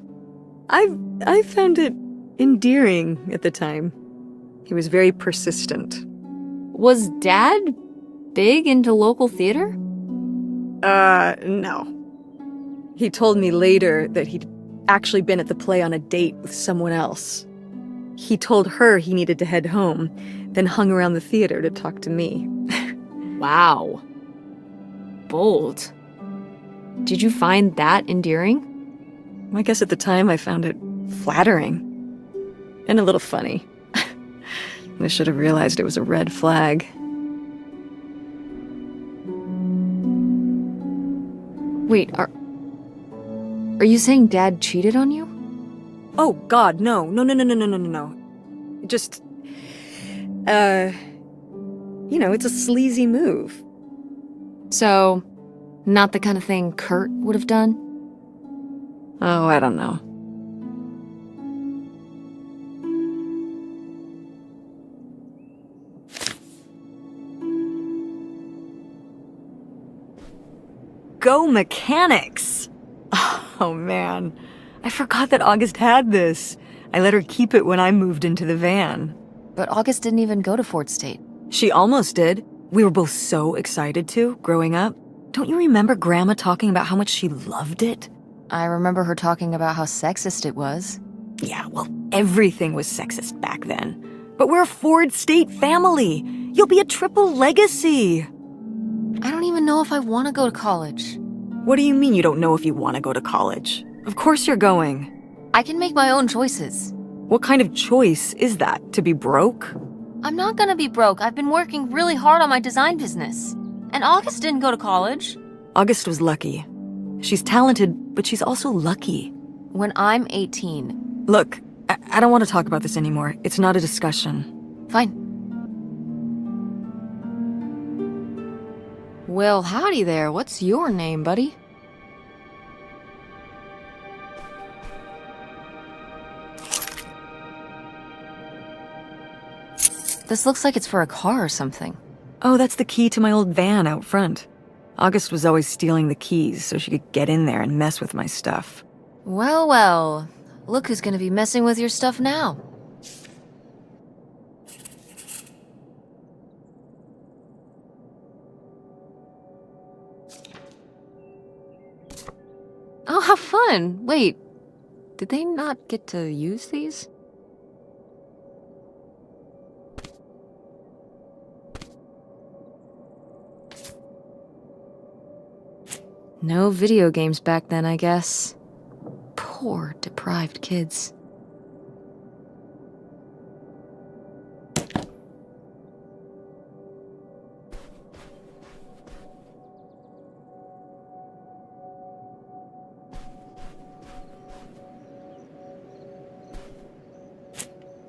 I found it endearing at the time. He was very persistent. Was Dad big into local theater? No. He told me later that he'd actually been at the play on a date with someone else. He told her he needed to head home, then hung around the theater to talk to me. Wow. Bold. Did you find that endearing? I guess at the time I found it flattering. And a little funny. I should have realized it was a red flag. Wait, are you saying Dad cheated on you? Oh, God, no. No. Just, It's a sleazy move. So, not the kind of thing Kurt would have done? Oh, I don't know. Go mechanics! Oh, man. I forgot that August had this. I let her keep it when I moved into the van. But August didn't even go to Fort State. She almost did. We were both so excited to, growing up. Don't you remember Grandma talking about how much she loved it? I remember her talking about how sexist it was. Yeah, well, everything was sexist back then. But we're a Ford State family. You'll be a triple legacy. I don't even know if I want to go to college. What do you mean you don't know if you want to go to college? Of course you're going. I can make my own choices. What kind of choice is that? To be broke? I'm not gonna be broke. I've been working really hard on my design business. And August didn't go to college. August was lucky. She's talented, but she's also lucky. When I'm 18. Look, I don't want to talk about this anymore. It's not a discussion. Fine. Well, howdy there. What's your name, buddy? This looks like it's for a car or something. Oh, that's the key to my old van out front. August was always stealing the keys so she could get in there and mess with my stuff. Well, well. Look who's gonna be messing with your stuff now. Oh, how fun! Wait, did they not get to use these? No video games back then, I guess. Poor, deprived kids.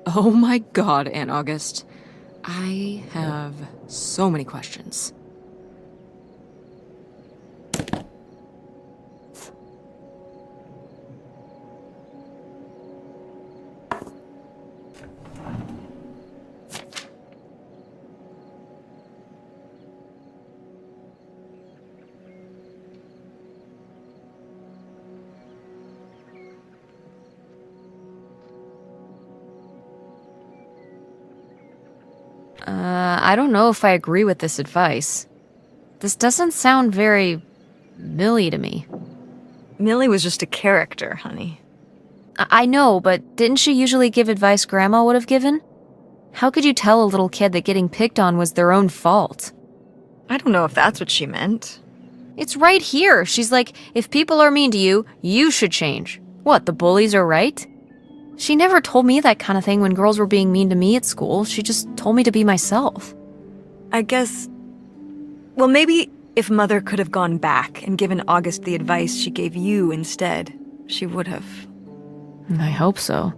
Oh my god, Aunt August. I have so many questions. I don't know if I agree with this advice. This doesn't sound very Millie to me. Millie was just a character, honey. I know, but didn't she usually give advice Grandma would have given? How could you tell a little kid that getting picked on was their own fault? I don't know if that's what she meant. It's right here. She's like, if people are mean to you, you should change. What, the bullies are right? She never told me that kind of thing when girls were being mean to me at school. She just told me to be myself. I guess... Well, maybe if Mother could have gone back and given August the advice she gave you instead, she would have. I hope so.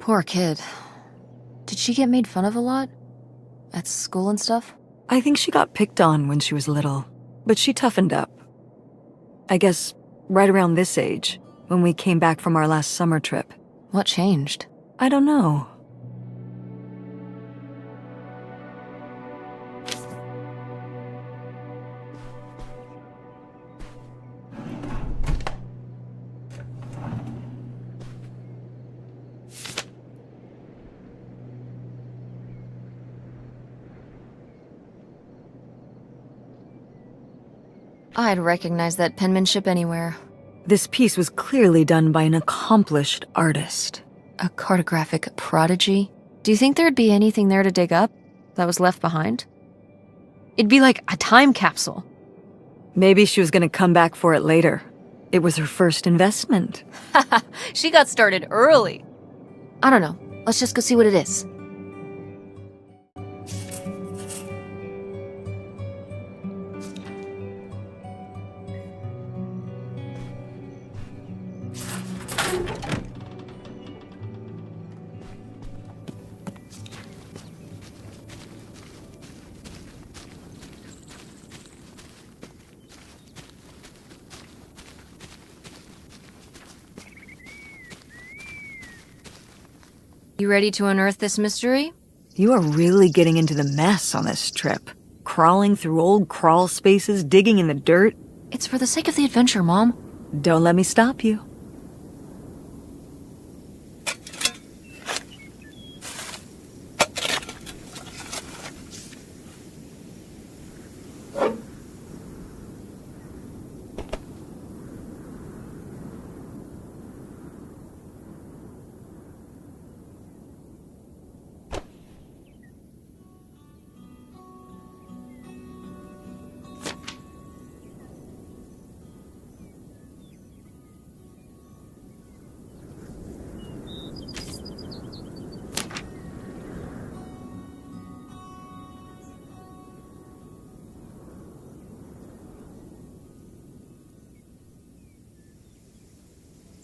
Poor kid. Did she get made fun of a lot? At school and stuff? I think she got picked on when she was little, but she toughened up. I guess right around this age, when we came back from our last summer trip. What changed? I don't know. I'd recognize that penmanship anywhere. This piece was clearly done by an accomplished artist. A cartographic prodigy? Do you think there'd be anything there to dig up that was left behind? It'd be like a time capsule. Maybe she was gonna come back for it later. It was her first investment. She got started early. I don't know. Let's just go see what it is. You ready to unearth this mystery? You are really getting into the mess on this trip. Crawling through old crawl spaces, digging in the dirt. It's for the sake of the adventure, Mom. Don't let me stop you.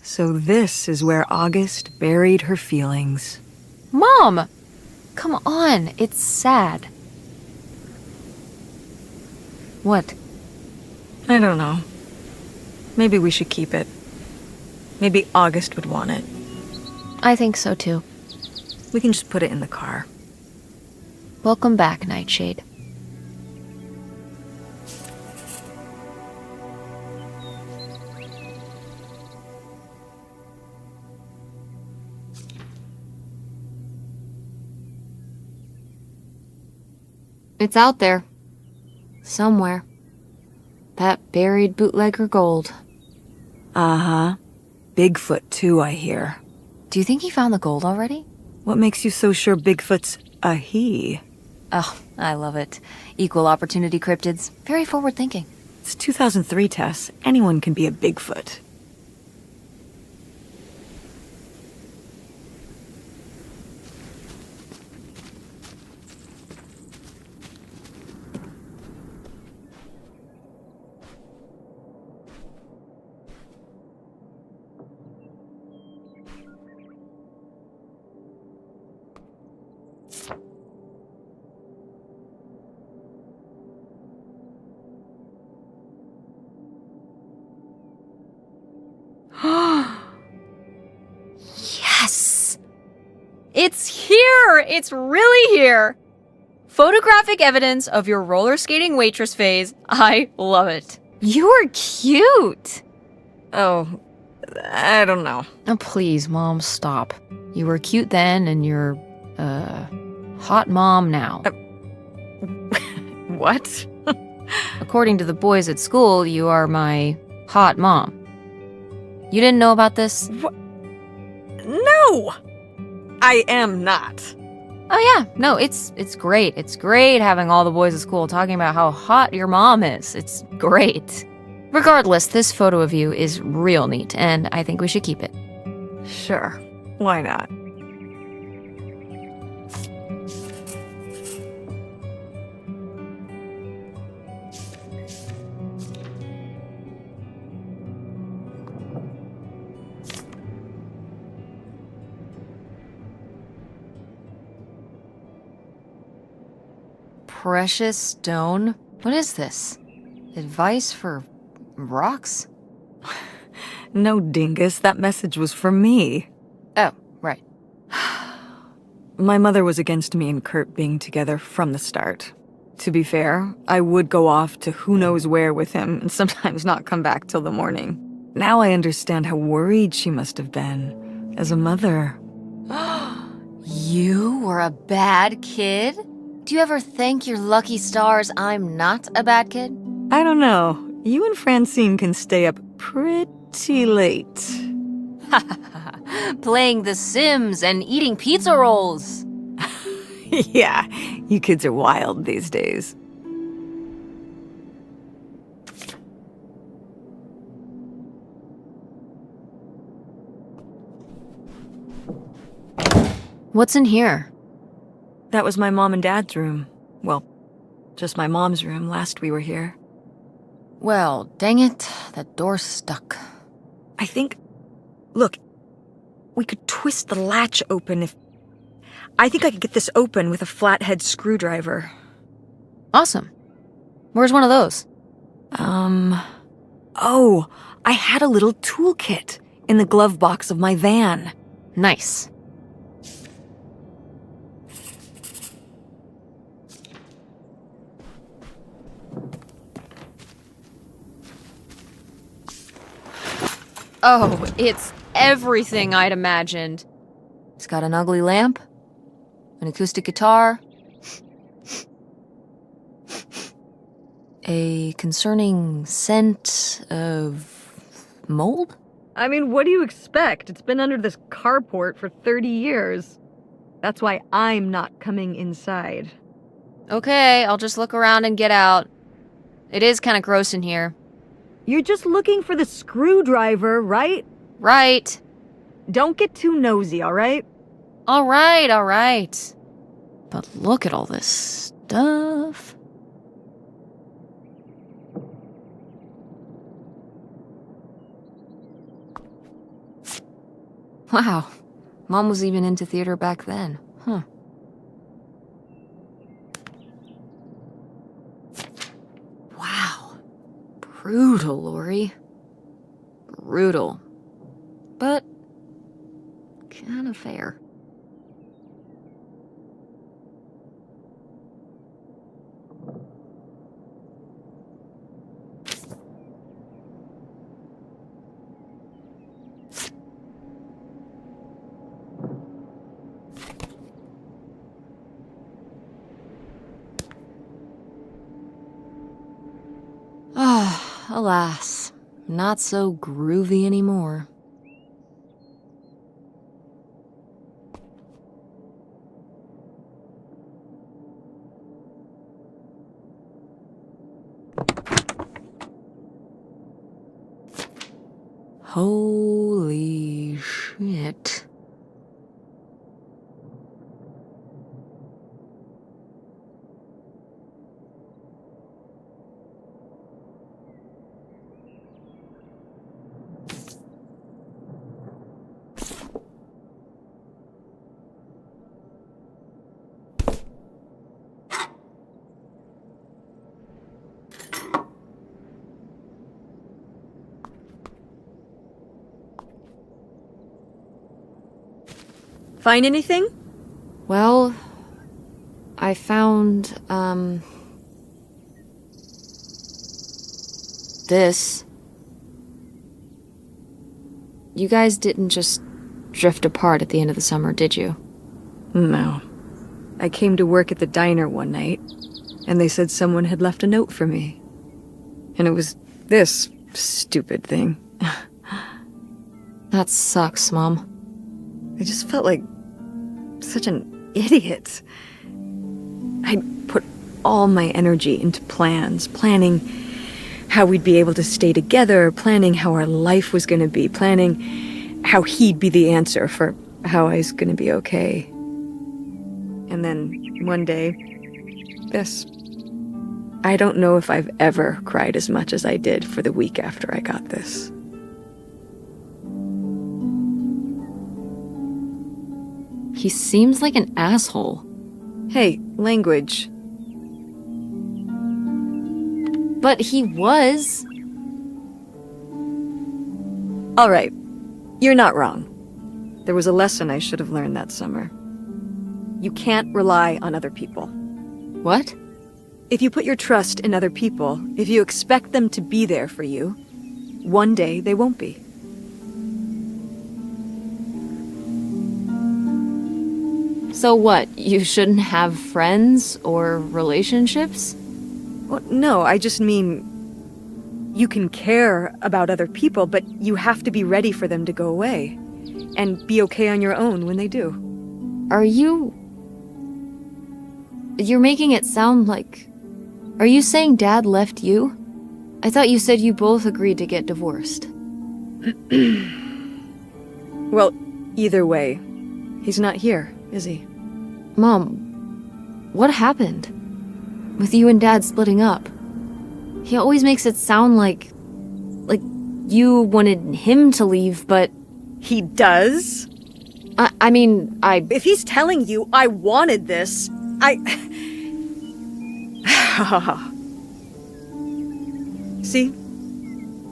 So this is where August buried her feelings. Mom! Come on, it's sad. What? I don't know. Maybe we should keep it. Maybe August would want it. I think so too. We can just put it in the car. Welcome back, Nightshade. It's out there. Somewhere. That buried bootlegger gold. Uh-huh. Bigfoot, too, I hear. Do you think he found the gold already? What makes you so sure Bigfoot's a he? Oh, I love it. Equal opportunity cryptids. Very forward thinking. It's 2003, Tess. Anyone can be a Bigfoot. Yes! It's here! It's really here! Photographic evidence of your roller skating waitress phase. I love it. You're cute! Oh, I don't know. Oh, please, Mom, stop. You were cute then, and you're, hot mom now. What? According to the boys at school, you are my hot mom. You didn't know about this? What? No! I am not. Oh yeah, no, it's great. It's great having all the boys at school talking about how hot your mom is. It's great. Regardless, this photo of you is real neat, and I think we should keep it. Sure. Why not? Precious stone? What is this? Advice for rocks? No, dingus. That message was for me. Oh, right. My mother was against me and Kurt being together from the start. To be fair, I would go off to who knows where with him and sometimes not come back till the morning. Now I understand how worried she must have been as a mother. You were a bad kid? Do you ever thank your lucky stars I'm not a bad kid? I don't know. You and Francine can stay up pretty late. Playing The Sims and eating pizza rolls. Yeah, you kids are wild these days. What's in here? That was my mom and dad's room. Well, just my mom's room last we were here. Well, dang it, that door's stuck. I think... Look, we could twist the latch open if... I think I could get this open with a flathead screwdriver. Awesome. Where's one of those? Oh, I had a little toolkit in the glove box of my van. Nice. Oh, it's everything I'd imagined. It's got an ugly lamp, an acoustic guitar, a concerning scent of mold? I mean, what do you expect? It's been under this carport for 30 years. That's why I'm not coming inside. Okay, I'll just look around and get out. It is kind of gross in here. You're just looking for the screwdriver, right? Right. Don't get too nosy, all right? All right. But look at all this stuff. Wow. Mom was even into theater back then. Huh. Wow. Brutal, Lori. Brutal. But kind of fair. Ah, alas, not so groovy anymore. Holy shit. Find anything? Well, I found, this. You guys didn't just drift apart at the end of the summer, did you? No. I came to work at the diner one night, and they said someone had left a note for me. And it was this stupid thing. That sucks, Mom. I just felt like such an idiot. I'd put all my energy into planning how we'd be able to stay together, planning how our life was going to be, planning how he'd be the answer for how I was going to be okay. And then one day, this. I don't know if I've ever cried as much as I did for the week after I got this. He seems like an asshole. Hey, language. But he was. All right, you're not wrong. There was a lesson I should have learned that summer. You can't rely on other people. What? If you put your trust in other people, if you expect them to be there for you, one day they won't be. So what, you shouldn't have friends or relationships? Well, no, I just mean... you can care about other people, but you have to be ready for them to go away. And be okay on your own when they do. Are you... You're making it sound like... Are you saying Dad left you? I thought you said you both agreed to get divorced. Well, either way, he's not here, is he? Mom, what happened? With you and Dad splitting up? He always makes it sound like you wanted him to leave, but... He does? I mean, If he's telling you I wanted this, See?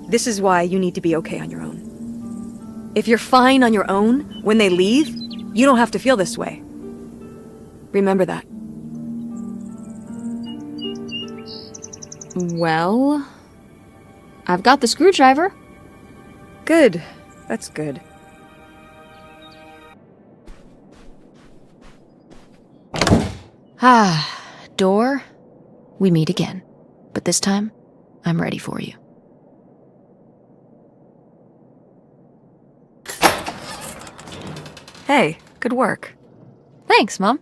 This is why you need to be okay on your own. If you're fine on your own, when they leave, you don't have to feel this way. Remember that. Well... I've got the screwdriver. Good. That's good. Door, we meet again. But this time, I'm ready for you. Hey, good work. Thanks, Mom.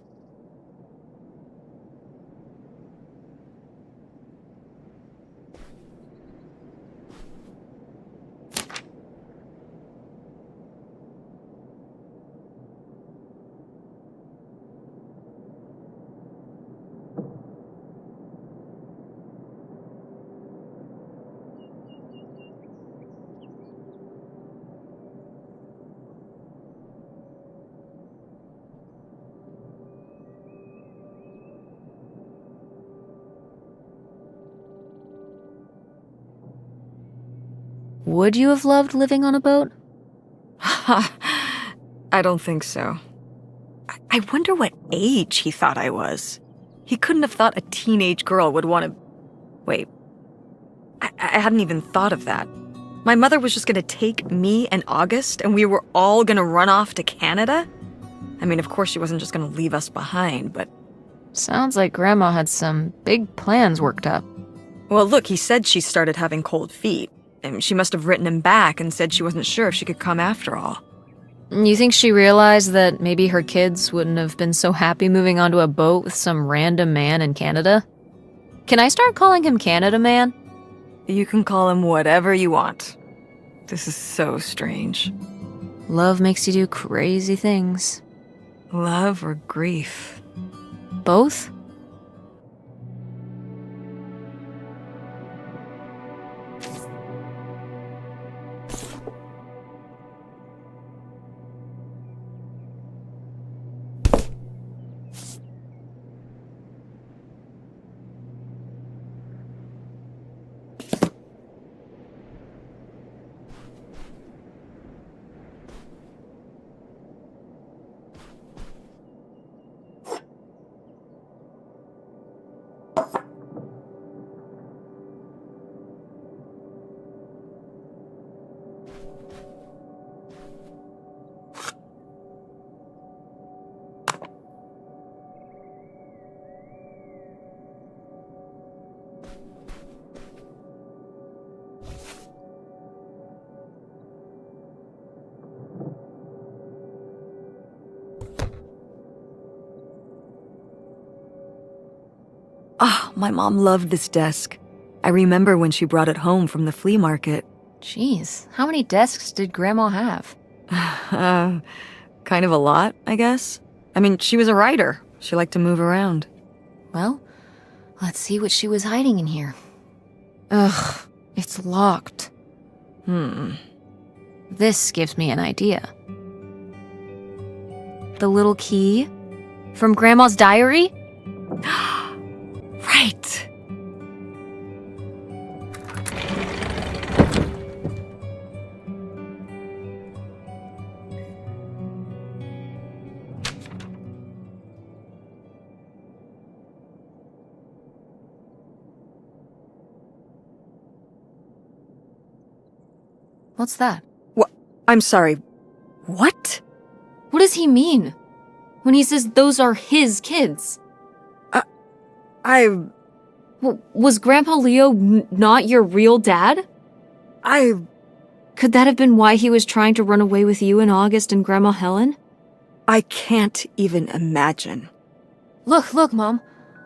Would you have loved living on a boat? I don't think so. I wonder what age he thought I was. He couldn't have thought a teenage girl would want to... Wait. I hadn't even thought of that. My mother was just going to take me and August, and we were all going to run off to Canada? I mean, of course she wasn't just going to leave us behind, but... Sounds like Grandma had some big plans worked up. Well, look, he said she started having cold feet. And she must have written him back and said she wasn't sure if she could come after all. You think she realized that maybe her kids wouldn't have been so happy moving onto a boat with some random man in Canada? Can I start calling him Canada Man? You can call him whatever you want. This is so strange. Love makes you do crazy things. Love or grief? Both? Oh, my mom loved this desk. I remember when she brought it home from the flea market. Jeez, how many desks did Grandma have? Kind of a lot, I guess. I mean, she was a writer. She liked to move around. Well, let's see what she was hiding in here. Ugh, it's locked. This gives me an idea. The little key from Grandma's diary? Right. What's that? What? I'm sorry. What? What does he mean? When he says those are his kids? Was Grandpa Leo not your real dad? Could that have been why he was trying to run away with you in August and Grandma Helen? I can't even imagine. Look, Mom.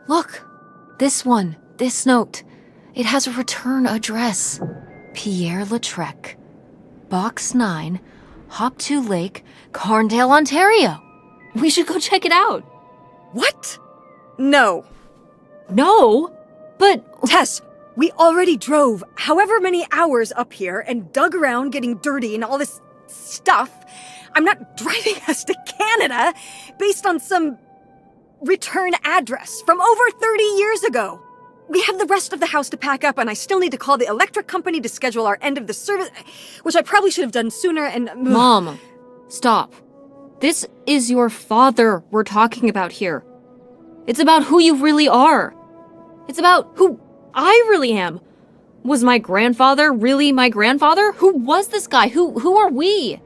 Look. This one. This note. It has a return address. Pierre Lautrec. Box 9, Hop2 Lake, Carndale, Ontario. We should go check it out. What? No. No? But... Tess, we already drove however many hours up here and dug around getting dirty and all this stuff. I'm not driving us to Canada based on some return address from over 30 years ago. We have the rest of the house to pack up, and I still need to call the electric company to schedule our end of the service, which I probably should have done sooner, and... Mom, stop. This is your father we're talking about here. It's about who you really are. It's about who I really am. Was my grandfather really my grandfather? Who was this guy? Who are we?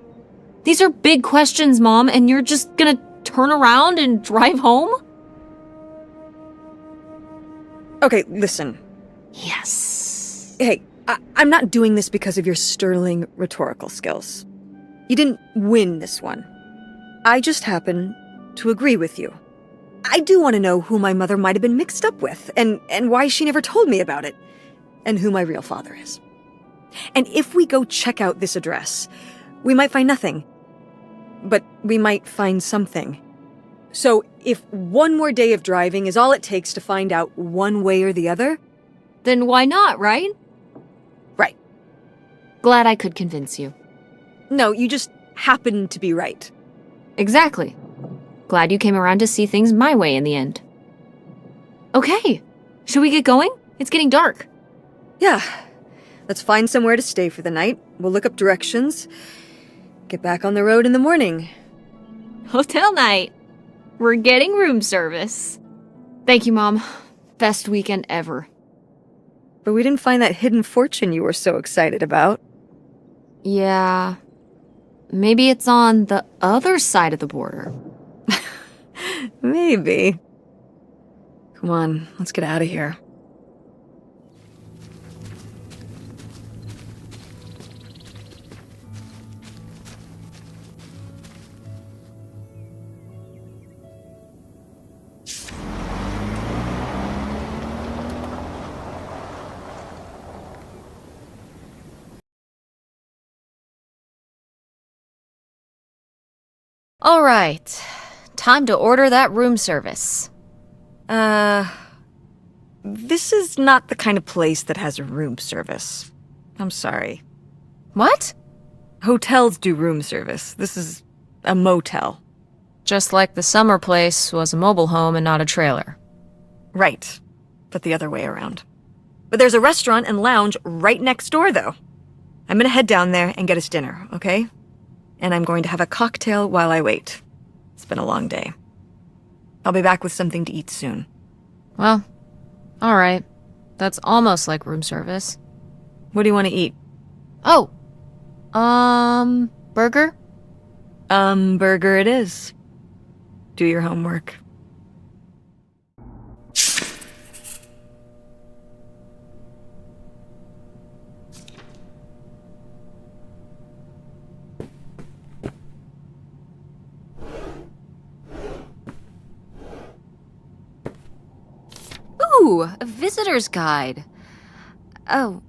These are big questions, Mom, and you're just gonna turn around and drive home? Okay, listen. Yes. Hey, I'm not doing this because of your sterling rhetorical skills. You didn't win this one. I just happen to agree with you. I do want to know who my mother might have been mixed up with, and why she never told me about it, and who my real father is. And if we go check out this address, we might find nothing. But we might find something. So if one more day of driving is all it takes to find out one way or the other... Then why not, right? Right. Glad I could convince you. No, you just happen to be right. Exactly. Glad you came around to see things my way in the end. Okay, should we get going? It's getting dark. Yeah. Let's find somewhere to stay for the night. We'll look up directions. Get back on the road in the morning. Hotel night. We're getting room service. Thank you, Mom. Best weekend ever. But we didn't find that hidden fortune you were so excited about. Yeah. Maybe it's on the other side of the border. Maybe. Come on, let's get out of here. All right. Time to order that room service. This is not the kind of place that has room service. I'm sorry. What? Hotels do room service. This is a motel. Just like the summer place was a mobile home and not a trailer. Right. But the other way around. But there's a restaurant and lounge right next door, though. I'm gonna head down there and get us dinner, okay? And I'm going to have a cocktail while I wait. It's been a long day. I'll be back with something to eat soon. Well, all right. That's almost like room service. What do you want to eat? Oh, burger? Burger it is. Do your homework. Ooh, a visitor's guide. Oh.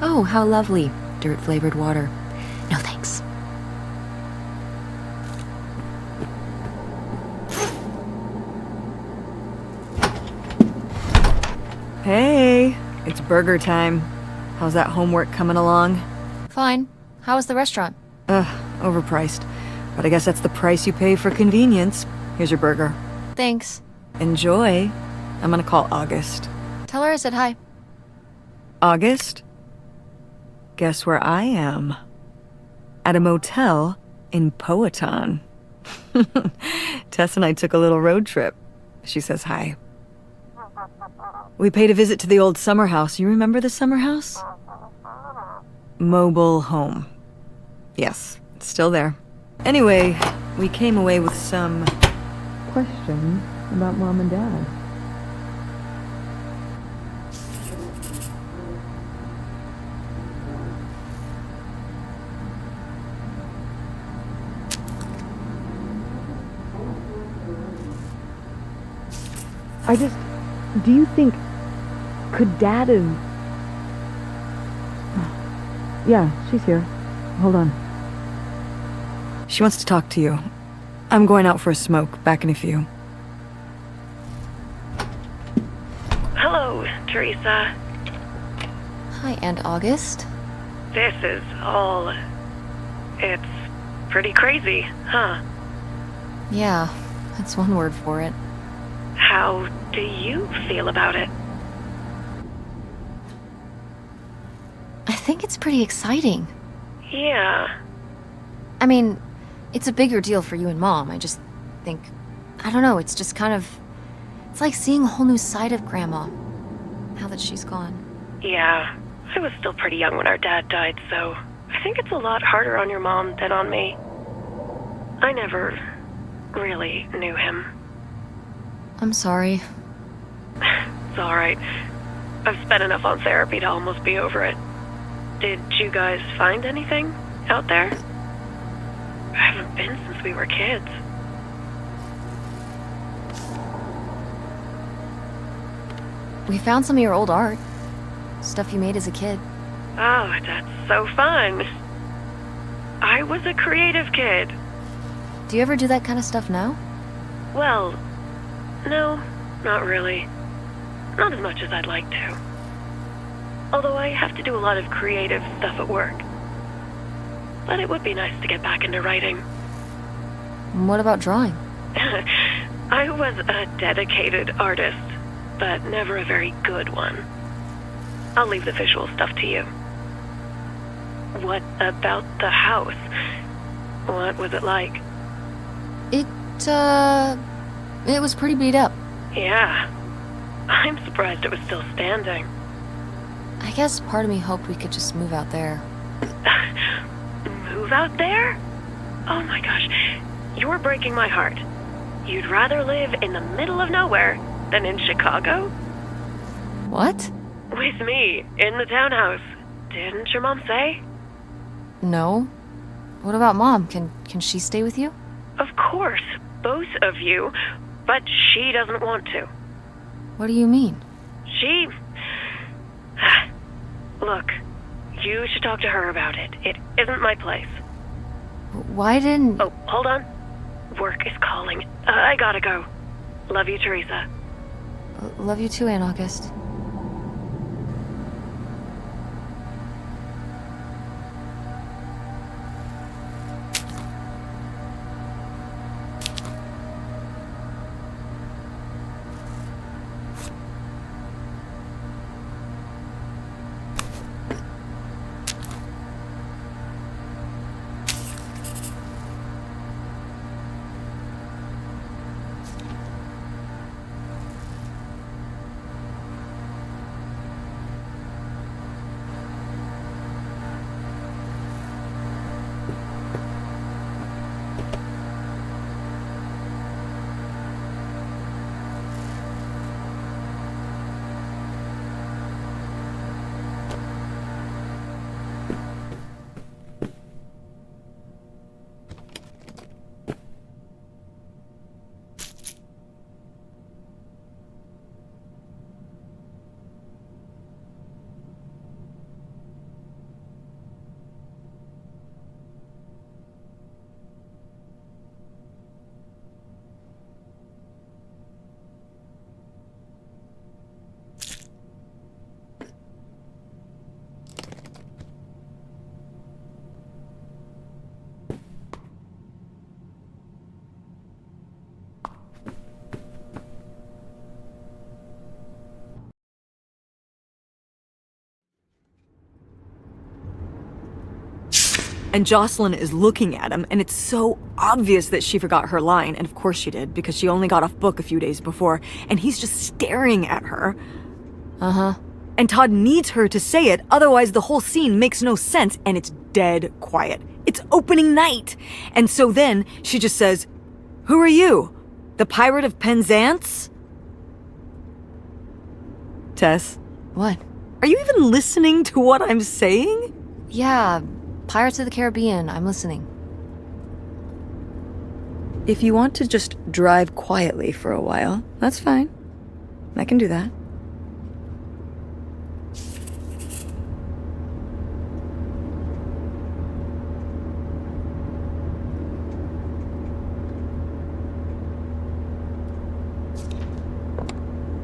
Oh, how lovely. Dirt-flavored water. No thanks. Hey, it's burger time. How's that homework coming along? Fine. How was the restaurant? Overpriced. But I guess that's the price you pay for convenience. Here's your burger. Thanks. Enjoy. I'm gonna call August. Tell her I said hi. August? Guess where I am? At a motel in Powhatan. Tess and I took a little road trip. She says hi. We paid a visit to the old summer house. You remember the summer house? Mobile home. Yes, it's still there. Anyway, we came away with some questions about Mom and Dad. Do you think, could Dad have... Yeah, she's here. Hold on. She wants to talk to you. I'm going out for a smoke, back in a few. Hello, Teresa. Hi, Aunt August. This is all... It's pretty crazy, huh? Yeah, that's one word for it. How do you feel about it? I think it's pretty exciting. Yeah. I mean, it's a bigger deal for you and Mom. I just think... I don't know, it's just kind of... It's like seeing a whole new side of Grandma, now that she's gone. Yeah. I was still pretty young when our dad died, so I think it's a lot harder on your mom than on me. I never really knew him. I'm sorry. It's alright. I've spent enough on therapy to almost be over it. Did you guys find anything out there? I haven't been since we were kids. We found some of your old art. Stuff you made as a kid. Oh, that's so fun. I was a creative kid. Do you ever do that kind of stuff now? Well, no, not really. Not as much as I'd like to. Although I have to do a lot of creative stuff at work. But it would be nice to get back into writing. And what about drawing? I was a dedicated artist, but never a very good one. I'll leave the visual stuff to you. What about the house? What was it like? It was pretty beat up. Yeah. I'm surprised it was still standing. I guess part of me hoped we could just move out there. Move out there? Oh my gosh, you're breaking my heart. You'd rather live in the middle of nowhere than in Chicago? What? With me, in the townhouse. Didn't your mom say? No. What about Mom? Can she stay with you? Of course, both of you, but she doesn't want to. What do you mean? She... Look, you should talk to her about it. It isn't my place. Why didn't... Oh, hold on. Work is calling. I gotta go. Love you, Teresa. Love you too, Aunt August. and Jocelyn is looking at him, and it's so obvious that she forgot her line, and of course she did, because she only got off book a few days before, and he's just staring at her. Uh-huh. And Todd needs her to say it, otherwise the whole scene makes no sense, and it's dead quiet. It's opening night! And so then, she just says, "Who are you? The Pirate of Penzance?" Tess, What? are you even listening to what I'm saying? Yeah, Pirates of the Caribbean. I'm listening. If you want to just drive quietly for a while, that's fine. I can do that.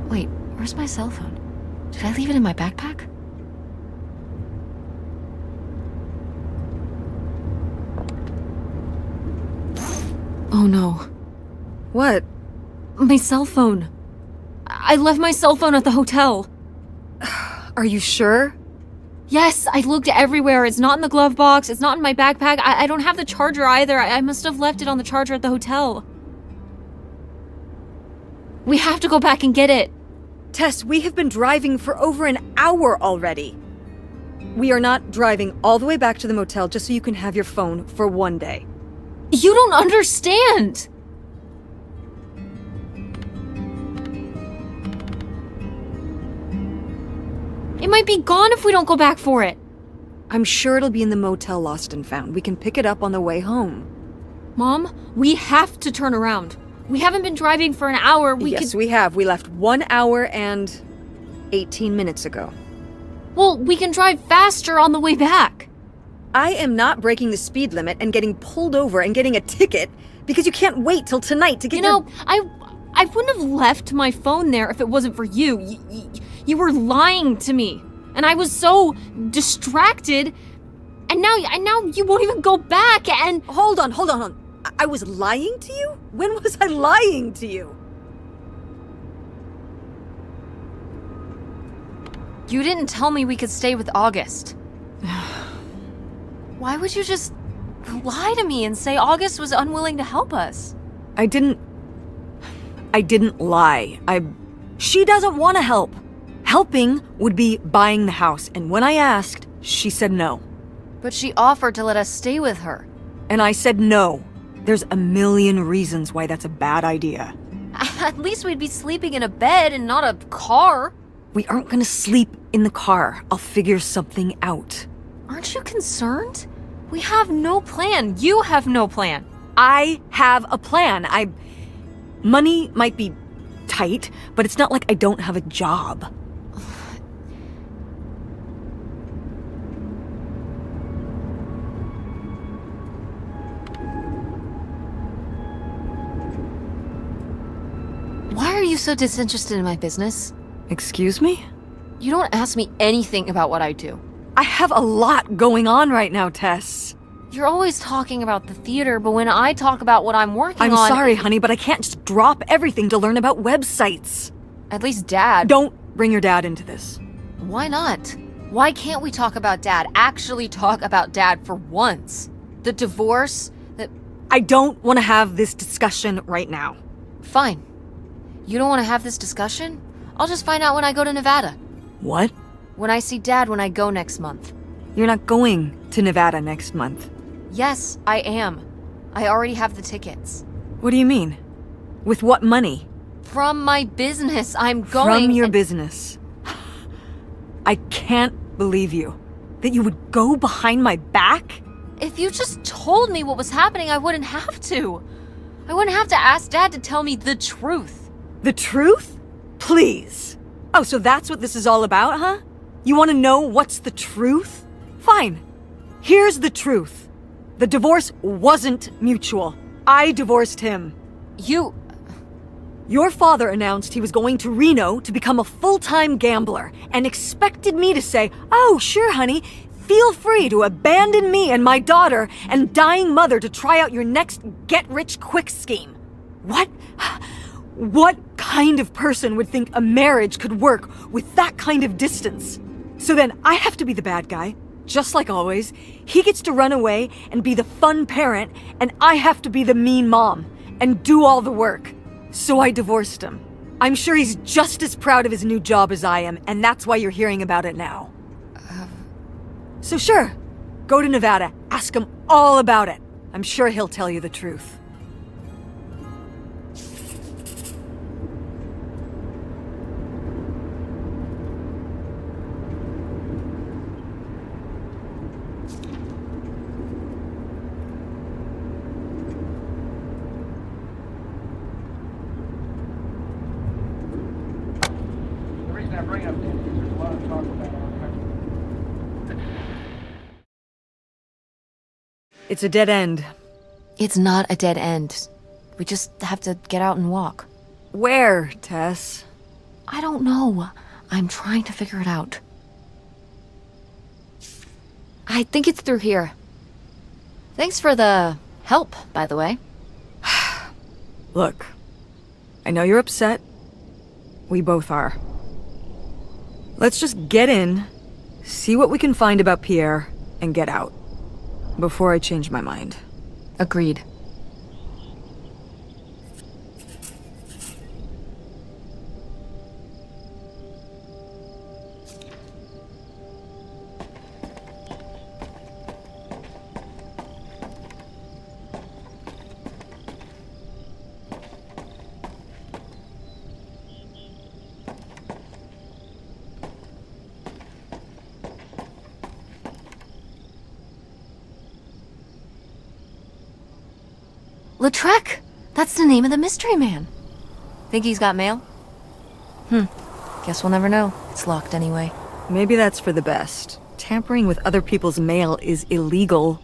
Wait, where's my cell phone? Did I leave it in my backpack? Oh no. What? My cell phone. I left my cell phone at the hotel. Are you sure? Yes, I looked everywhere. It's not in the glove box. It's not in my backpack. I don't have the charger either. I must have left it on the charger at the hotel. We have to go back and get it. Tess, we have been driving for over an hour already. We are not driving all the way back to the motel just so you can have your phone for one day. You don't understand. It might be gone if we don't go back for it. I'm sure it'll be in the motel Lost and Found. We can pick it up on the way home. Mom, we have to turn around. We haven't been driving for an hour. Yes, we have. We left 1 hour and 18 minutes ago. Well, we can drive faster on the way back. I am not breaking the speed limit and getting pulled over and getting a ticket because you can't wait till tonight to get I wouldn't have left my phone there if it wasn't for you. You were lying to me, and I was so distracted. And now you won't even go back. And Hold on. I was lying to you? When was I lying to you? you didn't tell me we could stay with August. Why would you just lie to me and say August was unwilling to help us? I didn't lie. She doesn't want to help. Helping would be buying the house, and when I asked, she said no. But she offered to let us stay with her. And I said no. There's a million reasons why that's a bad idea. At least we'd be sleeping in a bed and not a car. We aren't gonna sleep in the car. I'll figure something out. Aren't you concerned? We have no plan. You have no plan. I have a plan. Money might be tight, but it's not like I don't have a job. Why are you so disinterested in my business? Excuse me? You don't ask me anything about what I do. I have a lot going on right now, Tess. You're always talking about the theater, but when I talk about what I'm working I'm on... sorry, honey, but I can't just drop everything to learn about websites. At least Dad... Don't bring your dad into this. Why not? Why can't we talk about Dad? Actually talk about Dad for once. The divorce, I don't want to have this discussion right now. Fine. You don't want to have this discussion? I'll just find out when I go to Nevada. What? When I see Dad when I go next month. You're not going to Nevada next month. Yes, I am. I already have the tickets. What do you mean? With what money? From my business, I'm going... From your business. I can't believe you. That you would go behind my back? If you just told me what was happening, I wouldn't have to. I wouldn't have to ask Dad to tell me the truth. The truth? Please. Oh, so that's what this is all about, huh? You want to know what's the truth? Fine. Here's the truth. The divorce wasn't mutual. I divorced him. You... Your father announced he was going to Reno to become a full-time gambler and expected me to say, "Oh, sure, honey, feel free to abandon me and my daughter and dying mother to try out your next get-rich-quick scheme." What? What kind of person would think a marriage could work with that kind of distance? So then I have to be the bad guy, Just like always, he gets to run away and be the fun parent, and I have to be the mean mom and do all the work. So I divorced him. I'm sure he's just as proud of his new job as I am, and that's why you're hearing about it now. So sure, go to Nevada, ask him all about it. I'm sure he'll tell you the truth. The reason I bring up that is there's a lot of talk about our country. It's a dead end. It's not a dead end. We just have to get out and walk. Where, Tess? I don't know. I'm trying to figure it out. I think it's through here. Thanks for the help, by the way. Look, I know you're upset. We both are. Let's just get in, see what we can find about Pierre, and get out. Before I change my mind. Agreed. Lautrec! That's the name of the mystery man. Think he's got mail? Guess we'll never know. It's locked anyway. Maybe that's for the best. Tampering with other people's mail is illegal.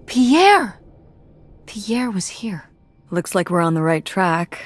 Pierre! Pierre was here. Looks like we're on the right track.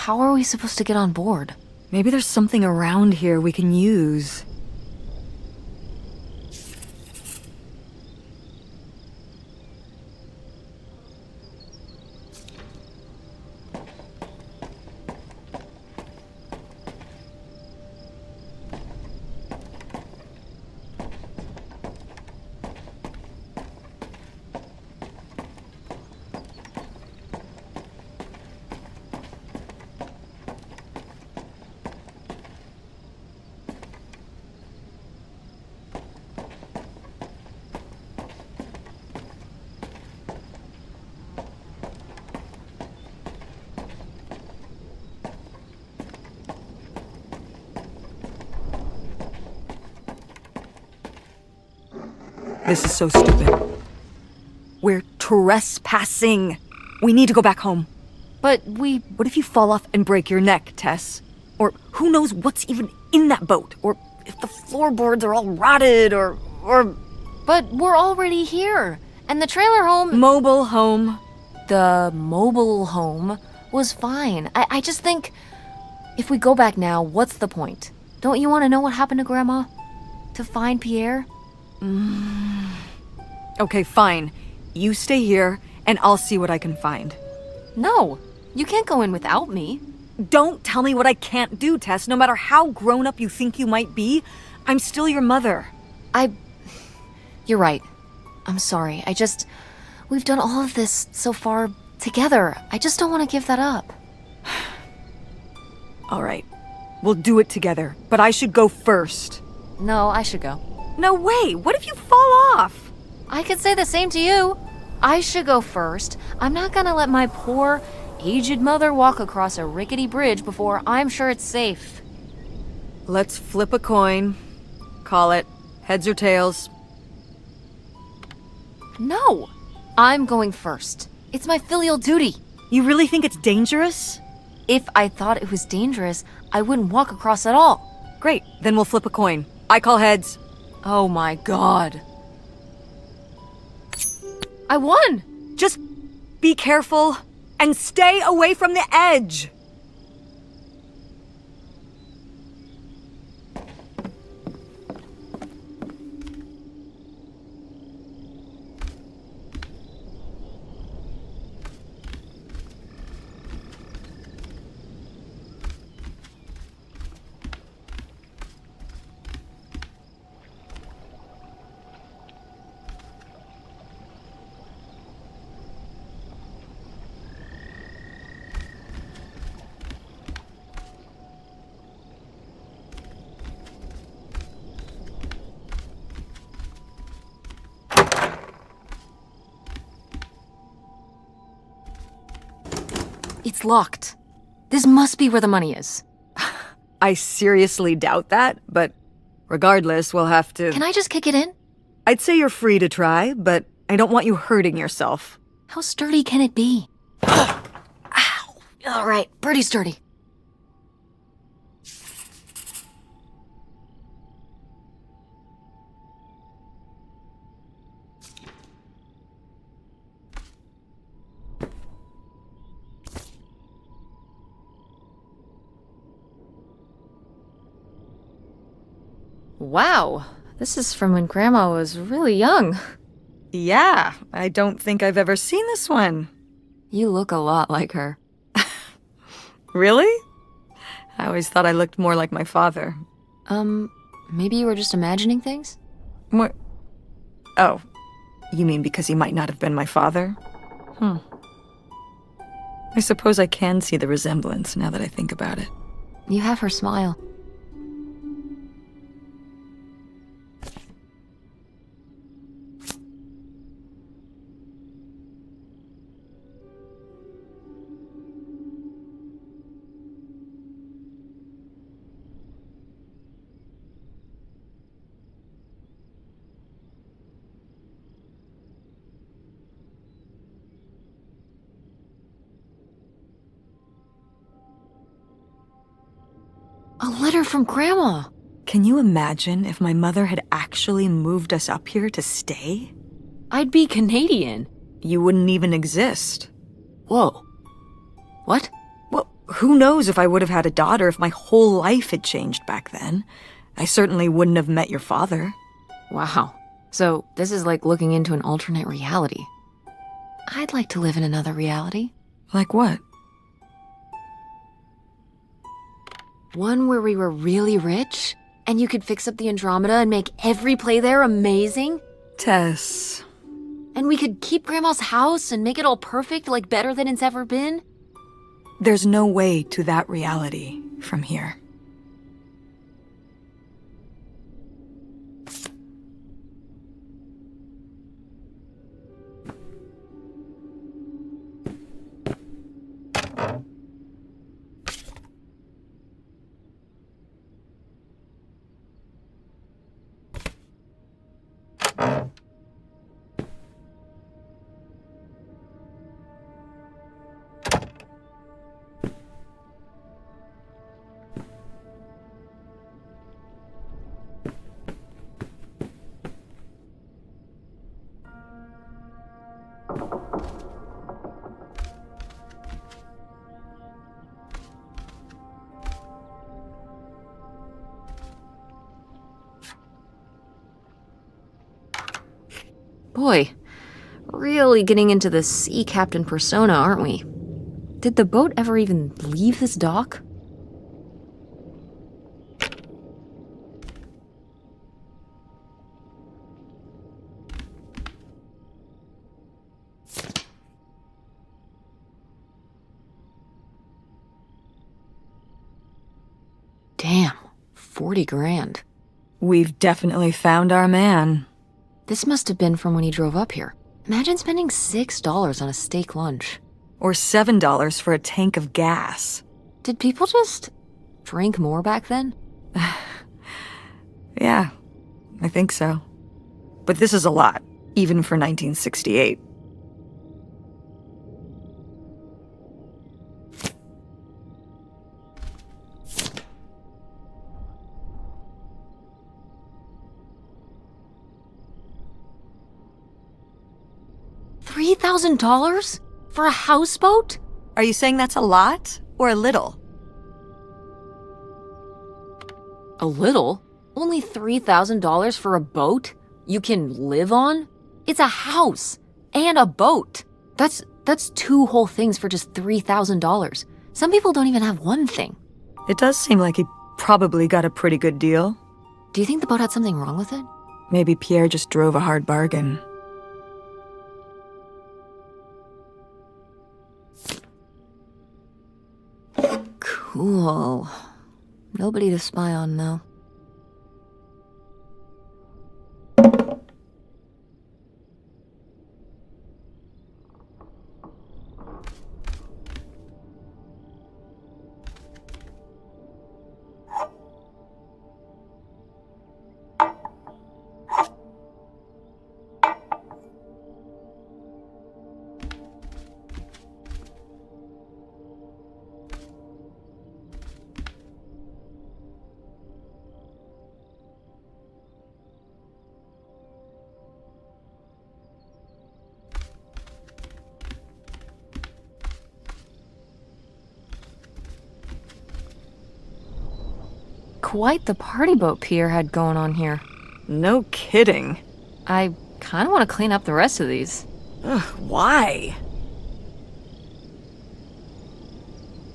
how are we supposed to get on board? Maybe there's something around here we can use. This is so stupid. We're trespassing. We need to go back home. But What if you fall off and break your neck, Tess? Or who knows what's even in that boat? Or if the floorboards are all rotted, or... But we're already here. And the trailer home... Mobile home. The mobile home was fine. I just think... If we go back now, what's the point? Don't you want to know what happened to Grandma? To find Pierre? Okay, fine. You stay here, and I'll see what I can find. No, you can't go in without me. Don't tell me what I can't do, Tess. No matter how grown up you think you might be, I'm still your mother. You're right. I'm sorry. We've done all of this so far together. I just don't want to give that up. All right. We'll do it together, but I should go first. No, I should go. No way! What if you fall off? I could say the same to you. I should go first. I'm not gonna let my poor, aged mother walk across a rickety bridge before I'm sure it's safe. Let's flip a coin. Call it heads or tails. No! I'm going first. It's my filial duty. You really think it's dangerous? If I thought it was dangerous, I wouldn't walk across at all. Great, then we'll flip a coin. I call heads. Oh my god. I won! Just be careful and stay away from the edge. It's locked. This must be where the money is. I seriously doubt that, but regardless, we'll have to... Can I just kick it in? I'd say you're free to try, but I don't want you hurting yourself. How sturdy can it be? Ow! All right, pretty sturdy. Wow, this is from when Grandma was really young. Yeah, I don't think I've ever seen this one. You look a lot like her. Really? I always thought I looked more like my father. Maybe you were just imagining things? What? Oh, you mean because he might not have been my father? I suppose I can see the resemblance now that I think about it. You have her smile. A letter from Grandma! Can you imagine if my mother had actually moved us up here to stay? I'd be Canadian. You wouldn't even exist. Whoa. What? Well, Who knows if I would have had a daughter if my whole life had changed back then. I certainly wouldn't have met your father. Wow. So this is like looking into an alternate reality. I'd like to live in another reality. Like what? One where we were really rich, and you could fix up the Andromeda and make every play there amazing. Tess. And we could keep Grandma's house and make it all perfect, like better than it's ever been. There's no way to that reality from here. Boy, really getting into the sea captain persona, aren't we? Did the boat ever even leave this dock? Damn, 40 grand. We've definitely found our man. This must have been from when he drove up here. Imagine spending $6 on a steak lunch. Or $7 for a tank of gas. Did people just drink more back then? Yeah, I think so. But this is a lot, even for 1968. $3,000 for a houseboat? Are you saying that's a lot or a little? A little? Only $3,000 for a boat you can live on? It's a house and a boat. That's two whole things for just $3,000. Some people don't even have one thing. It does seem like he probably got a pretty good deal. Do you think the boat had something wrong with it? Maybe Pierre just drove a hard bargain. Cool. Nobody to spy on, though. Quite the party boat Pierre had going on here. No kidding. I kind of want to clean up the rest of these. Ugh, why?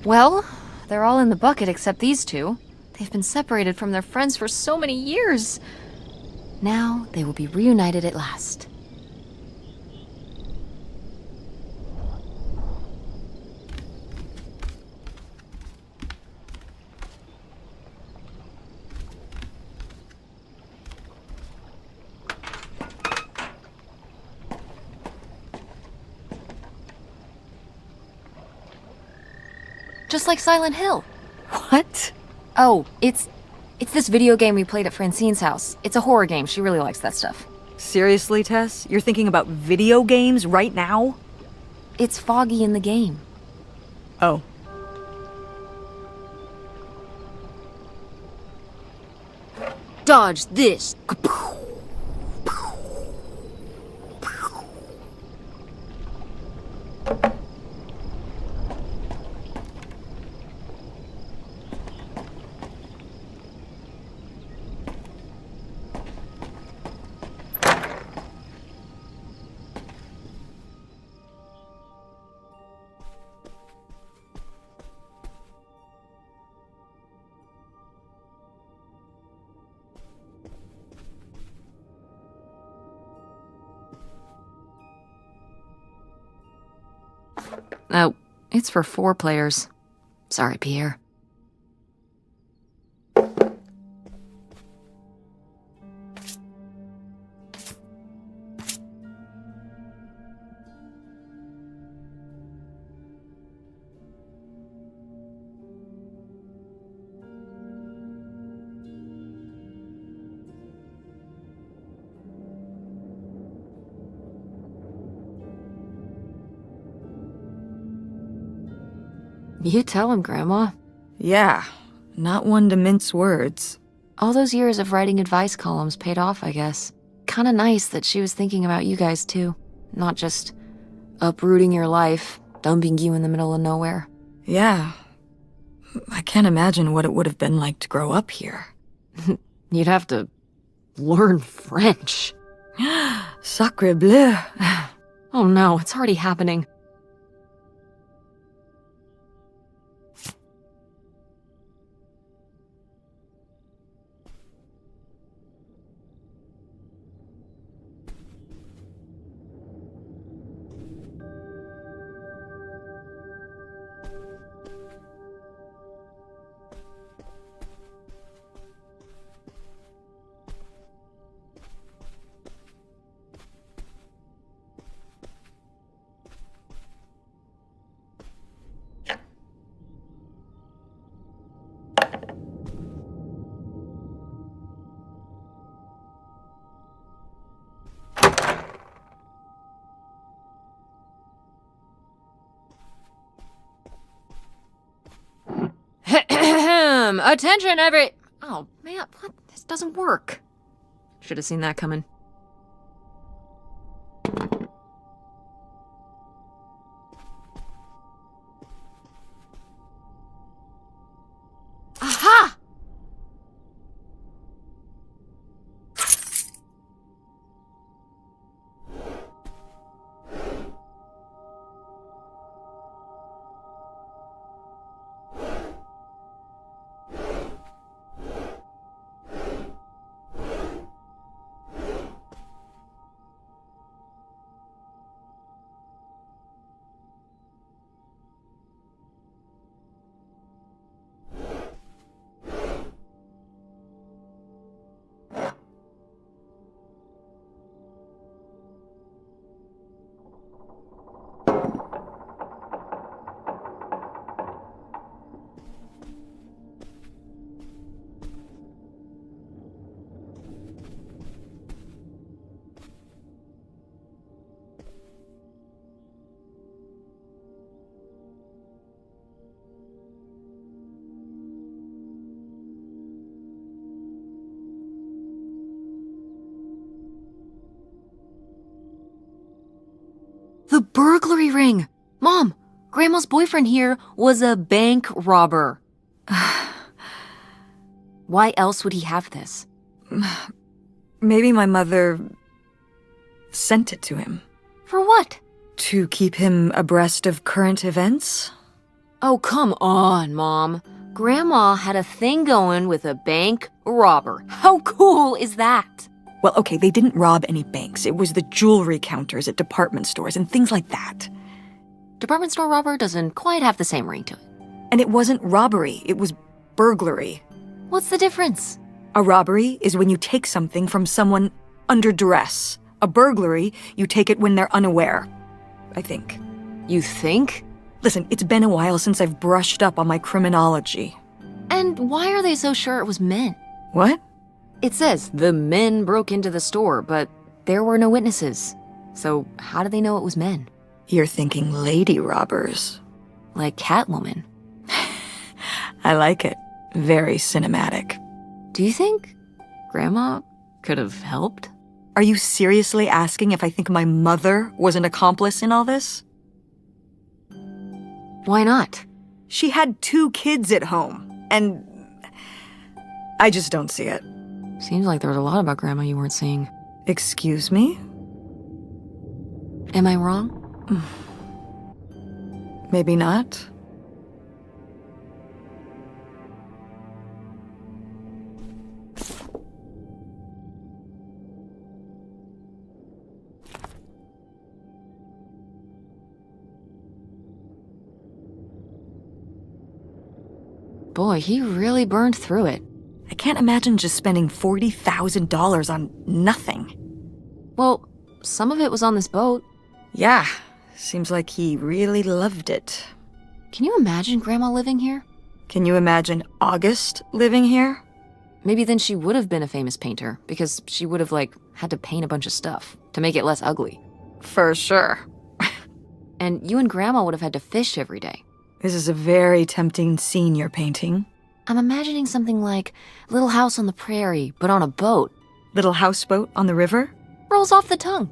Well, they're all in the bucket except these two. They've been separated from their friends for so many years. Now they will be reunited at last. Just like Silent Hill. What? Oh, it's this video game we played at Francine's house. It's a horror game. She really likes that stuff. Seriously, Tess? You're thinking about video games right now? It's foggy in the game. Oh. Dodge this. It's for 4 players. Sorry, Pierre. You tell him, Grandma. Yeah, not one to mince words. All those years of writing advice columns paid off, I guess. Kinda nice that she was thinking about you guys, too. Not just uprooting your life, dumping you in the middle of nowhere. Yeah. I can't imagine what it would have been like to grow up here. You'd have to learn French. Sacre bleu. Oh no, it's already happening. Attention, every... Oh, man, what? This doesn't work. Should have seen that coming. Aha! The burglary ring! Mom, Grandma's boyfriend here was a bank robber. Why else would he have this? Maybe my mother sent it to him. For what? To keep him abreast of current events? Oh, come on, Mom. Grandma had a thing going with a bank robber. How cool is that? Well, okay, they didn't rob any banks. It was the jewelry counters at department stores and things like that. Department store robber doesn't quite have the same ring to it. And it wasn't robbery, it was burglary. What's the difference? A robbery is when you take something from someone under duress. A burglary, you take it when they're unaware. I think. You think? Listen, it's been a while since I've brushed up on my criminology. And why are they so sure it was men? What? It says the men broke into the store, but there were no witnesses. So how do they know it was men? You're thinking lady robbers. Like Catwoman. I like it. Very cinematic. Do you think Grandma could have helped? Are you seriously asking if I think my mother was an accomplice in all this? Why not? She had 2 kids at home, and I just don't see it. Seems like there was a lot about Grandma you weren't seeing. Excuse me? Am I wrong? Maybe not. Boy, he really burned through it. I can't imagine just spending $40,000 on nothing. Well, some of it was on this boat. Yeah, seems like he really loved it. Can you imagine Grandma living here? Can you imagine August living here? Maybe then she would have been a famous painter, because she would have, had to paint a bunch of stuff to make it less ugly. For sure. And you and Grandma would have had to fish every day. This is a very tempting scene you're painting. I'm imagining something like Little House on the Prairie, but on a boat. Little houseboat on the river? Rolls off the tongue.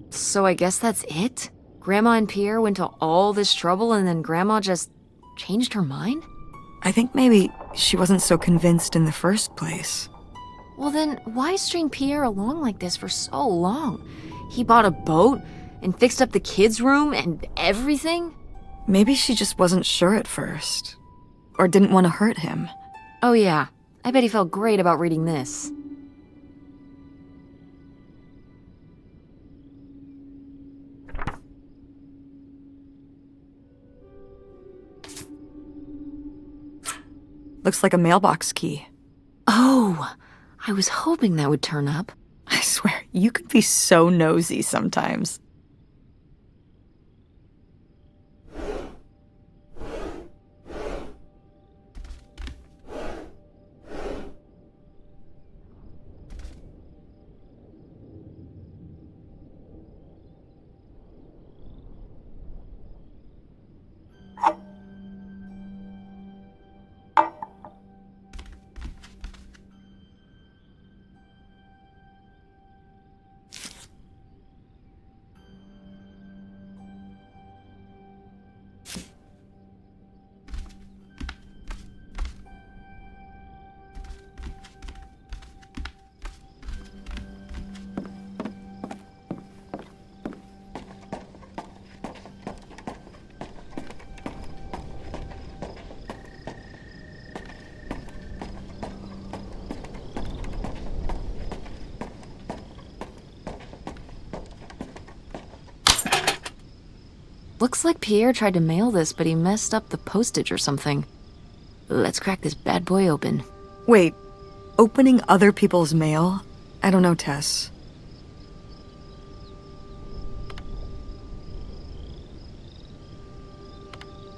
So I guess that's it? Grandma and Pierre went to all this trouble and then Grandma just changed her mind? I think maybe she wasn't so convinced in the first place. Well then, why string Pierre along like this for so long? He bought a boat and fixed up the kids' room and everything? Maybe she just wasn't sure at first. Or didn't want to hurt him. Oh yeah, I bet he felt great about reading this. Looks like a mailbox key. Oh, I was hoping that would turn up. I swear, you could be so nosy sometimes. Looks like Pierre tried to mail this, but he messed up the postage or something. Let's crack this bad boy open. Wait, opening other people's mail? I don't know, Tess.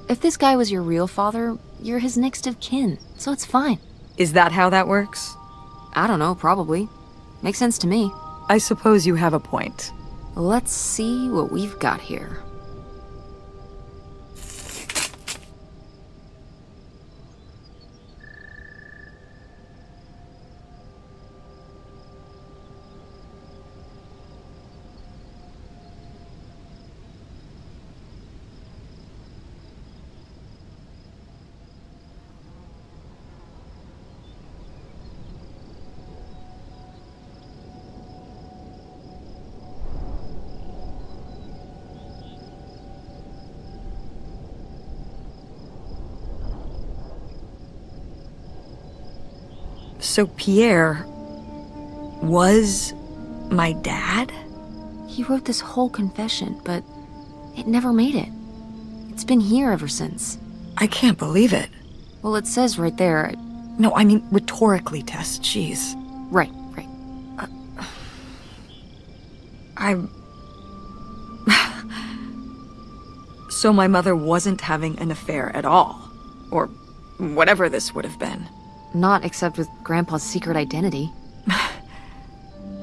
If this guy was your real father, you're his next of kin, so it's fine. Is that how that works? I don't know, probably. Makes sense to me. I suppose you have a point. Let's see what we've got here. So Pierre was my dad? He wrote this whole confession, but it never made it. It's been here ever since. I can't believe it. Well, it says right there. No, I mean rhetorically, Tess. Jeez. Right. I'm... So my mother wasn't having an affair at all. Or whatever this would have been. Not except with Grandpa's secret identity.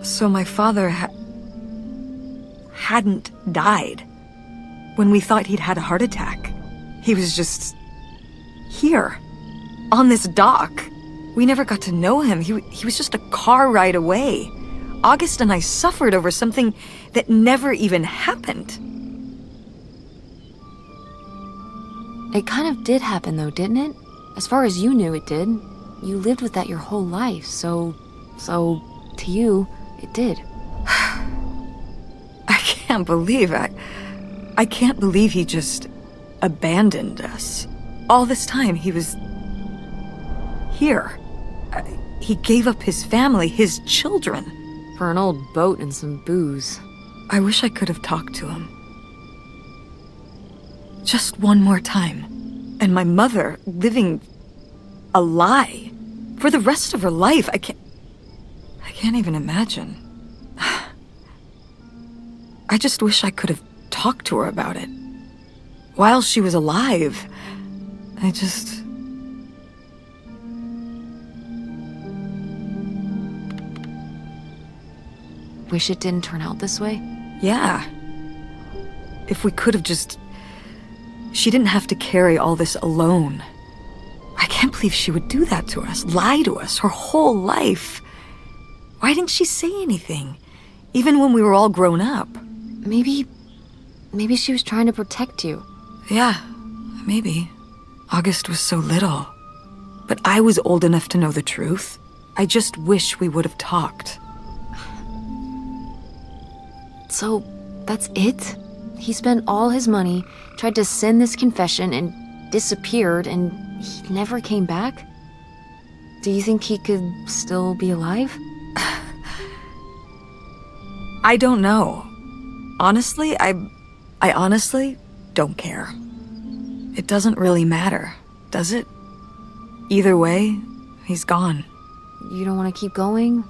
So my father hadn't died. When we thought he'd had a heart attack. He was just... here. On this dock. We never got to know him. He was just a car ride away. August and I suffered over something that never even happened. It kind of did happen though, didn't it? As far as you knew, it did. You lived with that your whole life, so to you, it did. I can't believe I can't believe he just abandoned us. All this time, he was here. He gave up his family, his children. For an old boat and some booze. I wish I could have talked to him. Just one more time. And my mother living a lie for the rest of her life. I can't even imagine. I just wish I could have talked to her about it. While she was alive. I just... Wish it didn't turn out this way? Yeah. If we could have just... She didn't have to carry all this alone. I can't believe she would do that to us, lie to us, her whole life. Why didn't she say anything? Even when we were all grown up. Maybe she was trying to protect you. Yeah, maybe. August was so little. But I was old enough to know the truth. I just wish we would have talked. So, that's it? He spent all his money, tried to send this confession, and disappeared, and he never came back? Do you think he could still be alive? I don't know. Honestly, I honestly don't care. It doesn't really matter, does it? Either way, he's gone. You don't want to keep going?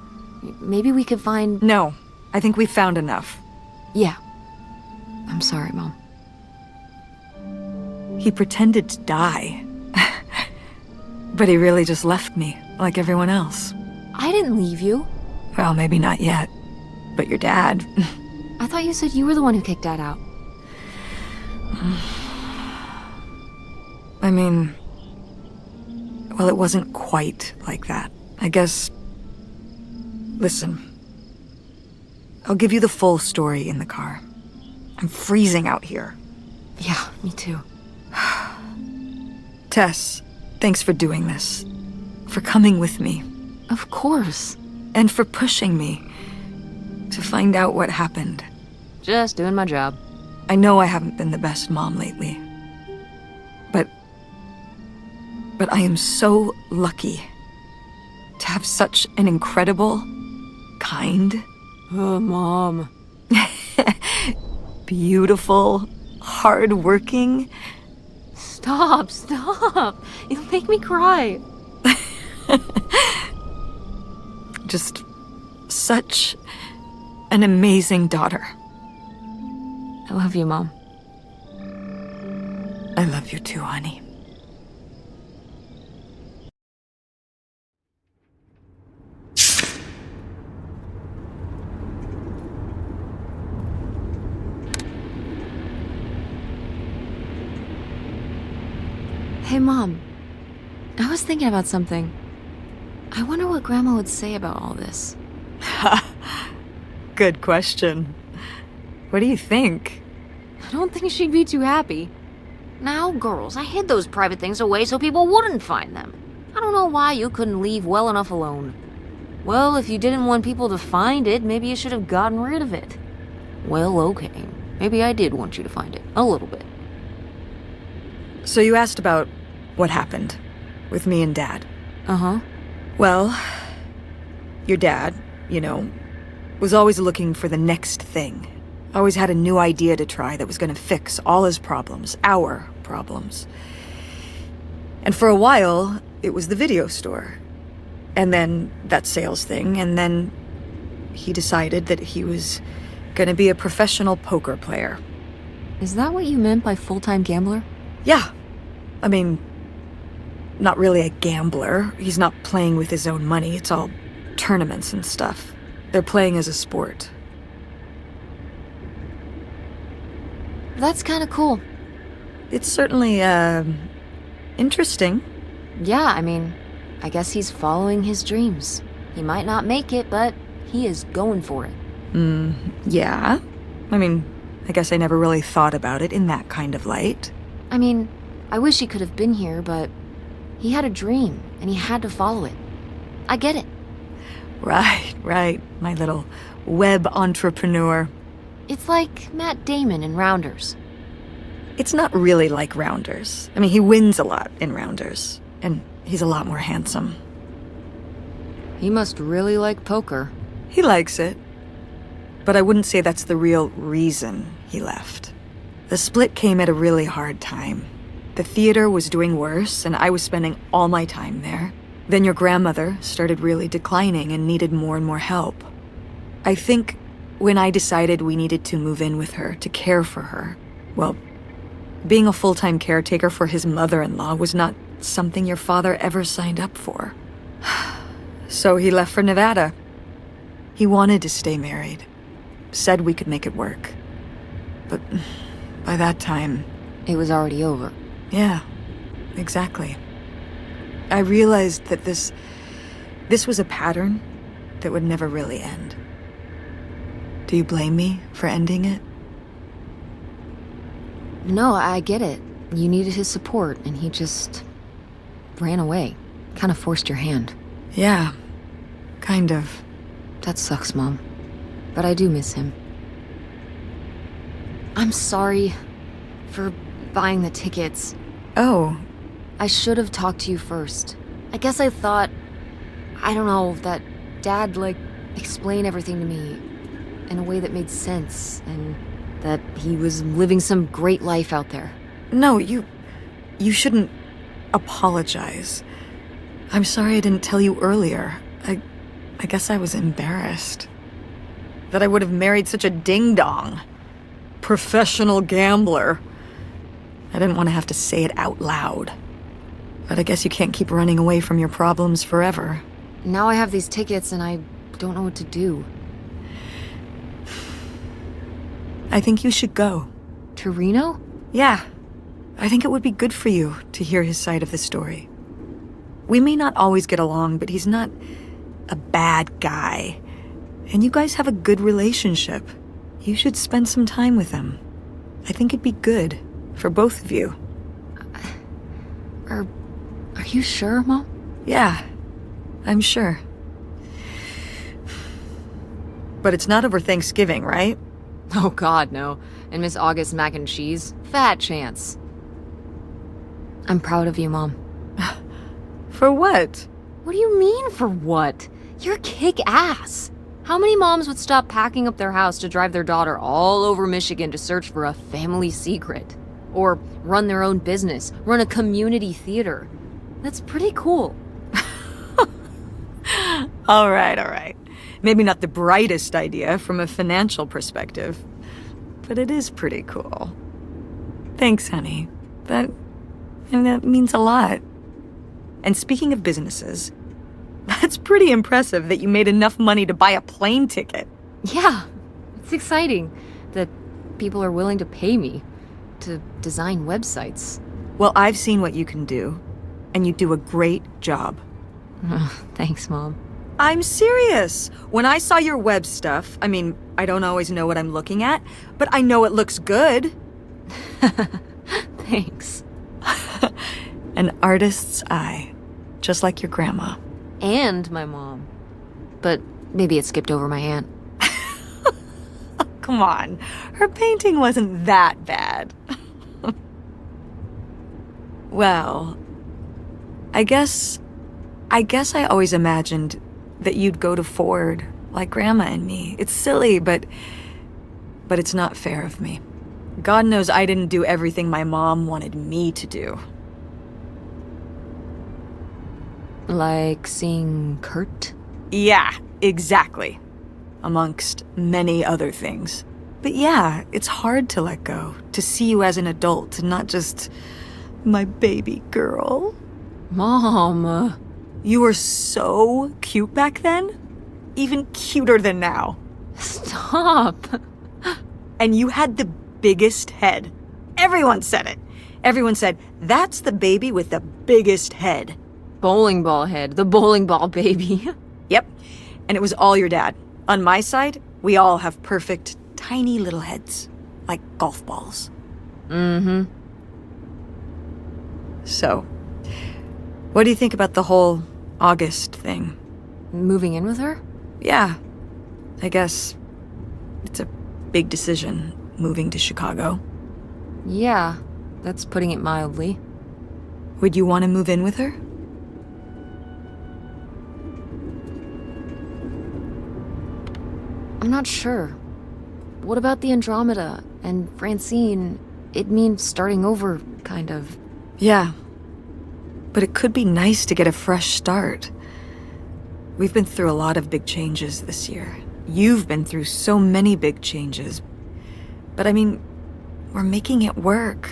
Maybe we could find... No, I think we've found enough. Yeah. I'm sorry, Mom. He pretended to die. But he really just left me, like everyone else. I didn't leave you. Well, maybe not yet. But your dad... I thought you said you were the one who kicked Dad out. I mean... Well, it wasn't quite like that. I guess... Listen. I'll give you the full story in the car. I'm freezing out here. Yeah, me too. Tess, thanks for doing this. For coming with me. Of course. And for pushing me to find out what happened. Just doing my job. I know I haven't been the best mom lately. But I am so lucky to have such an incredible, kind, Oh, Mom. beautiful, hard-working. Stop. You'll make me cry. Just such an amazing daughter. I love you, Mom. I love you too, honey. Hey, Mom. I was thinking about something. I wonder what Grandma would say about all this. Good question. What do you think? I don't think she'd be too happy. Now, girls, I hid those private things away so people wouldn't find them. I don't know why you couldn't leave well enough alone. Well, if you didn't want people to find it, maybe you should have gotten rid of it. Well, okay. Maybe I did want you to find it. A little bit. So you asked about what happened with me and Dad. Uh-huh. Well, your dad, was always looking for the next thing. Always had a new idea to try that was going to fix all his problems, our problems. And for a while, it was the video store. And then that sales thing, and then he decided that he was going to be a professional poker player. Is that what you meant by full-time gambler? Yeah. I mean, not really a gambler. He's not playing with his own money. It's all tournaments and stuff. They're playing as a sport. That's kind of cool. It's certainly, interesting. Yeah, I mean, I guess he's following his dreams. He might not make it, but he is going for it. Yeah. I mean, I guess I never really thought about it in that kind of light. I mean, I wish he could have been here, but he had a dream, and he had to follow it. I get it. Right. My little web entrepreneur. It's like Matt Damon in Rounders. It's not really like Rounders. I mean, he wins a lot in Rounders, and he's a lot more handsome. He must really like poker. He likes it. But I wouldn't say that's the real reason he left. The split came at a really hard time. The theater was doing worse, and I was spending all my time there. Then your grandmother started really declining and needed more and more help. I think when I decided we needed to move in with her to care for her, well, being a full-time caretaker for his mother-in-law was not something your father ever signed up for. So he left for Nevada. He wanted to stay married. Said we could make it work. But by that time... It was already over. Yeah, exactly. I realized that this was a pattern that would never really end. Do you blame me for ending it? No, I get it. You needed his support, and he just ran away. Kind of forced your hand. Yeah, kind of. That sucks, Mom. But I do miss him. I'm sorry for buying the tickets. Oh. I should have talked to you first. I guess I thought, I don't know, that Dad, explain everything to me in a way that made sense, and that he was living some great life out there. No, you shouldn't apologize. I'm sorry I didn't tell you earlier. I guess I was embarrassed. That I would have married such a ding-dong. Professional gambler. I didn't want to have to say it out loud. But I guess you can't keep running away from your problems forever. Now I have these tickets and I don't know what to do. I think you should go. To Reno? Yeah. I think it would be good for you to hear his side of the story. We may not always get along, but he's not a bad guy. And you guys have a good relationship. You should spend some time with him. I think it'd be good for both of you. Are you sure, Mom? Yeah, I'm sure. But it's not over Thanksgiving, right? Oh God, no. And Miss August mac and cheese? Fat chance. I'm proud of you, Mom. For what? What do you mean, for what? You're kick-ass. How many moms would stop packing up their house to drive their daughter all over Michigan to search for a family secret? Or run their own business, run a community theater? That's pretty cool. All right. Maybe not the brightest idea from a financial perspective, but it is pretty cool. Thanks, honey. That means a lot. And speaking of businesses, that's pretty impressive that you made enough money to buy a plane ticket. Yeah, it's exciting that people are willing to pay me to design websites. Well, I've seen what you can do, and you do a great job. Thanks, Mom. I'm serious. When I saw your web stuff, I mean, I don't always know what I'm looking at, but I know it looks good. Thanks. An artist's eye, just like your grandma. And my mom. But maybe it skipped over my aunt. Come on, her painting wasn't that bad. Well, I guess I always imagined that you'd go to Ford, like Grandma and me. It's silly, but it's not fair of me. God knows I didn't do everything my mom wanted me to do. Like seeing Kurt? Yeah, exactly. Amongst many other things. But yeah, it's hard to let go, to see you as an adult, and not just my baby girl. Mom. You were so cute back then. Even cuter than now. Stop. And you had the biggest head. Everyone said it. Everyone said, that's the baby with the biggest head. Bowling ball head, the bowling ball baby. Yep. And it was all your dad. On my side, we all have perfect, tiny little heads. Like golf balls. Mm-hmm. So, what do you think about the whole August thing? Moving in with her? Yeah. I guess it's a big decision, moving to Chicago. Yeah, that's putting it mildly. Would you want to move in with her? I'm not sure. What about the Andromeda and Francine? It means starting over, kind of. Yeah. But it could be nice to get a fresh start. We've been through a lot of big changes this year. You've been through so many big changes. But I mean, we're making it work.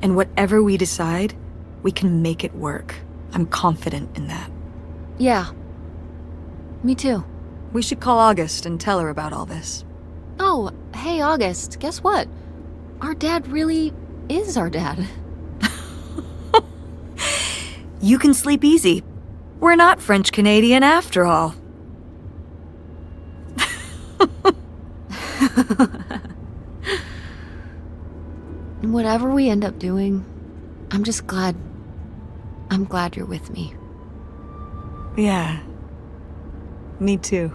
And whatever we decide, we can make it work. I'm confident in that. Yeah. Me too. We should call August and tell her about all this. Oh, hey, August, guess what? Our dad really is our dad. You can sleep easy. We're not French-Canadian after all. Whatever we end up doing, I'm just glad. I'm glad you're with me. Yeah. Me too.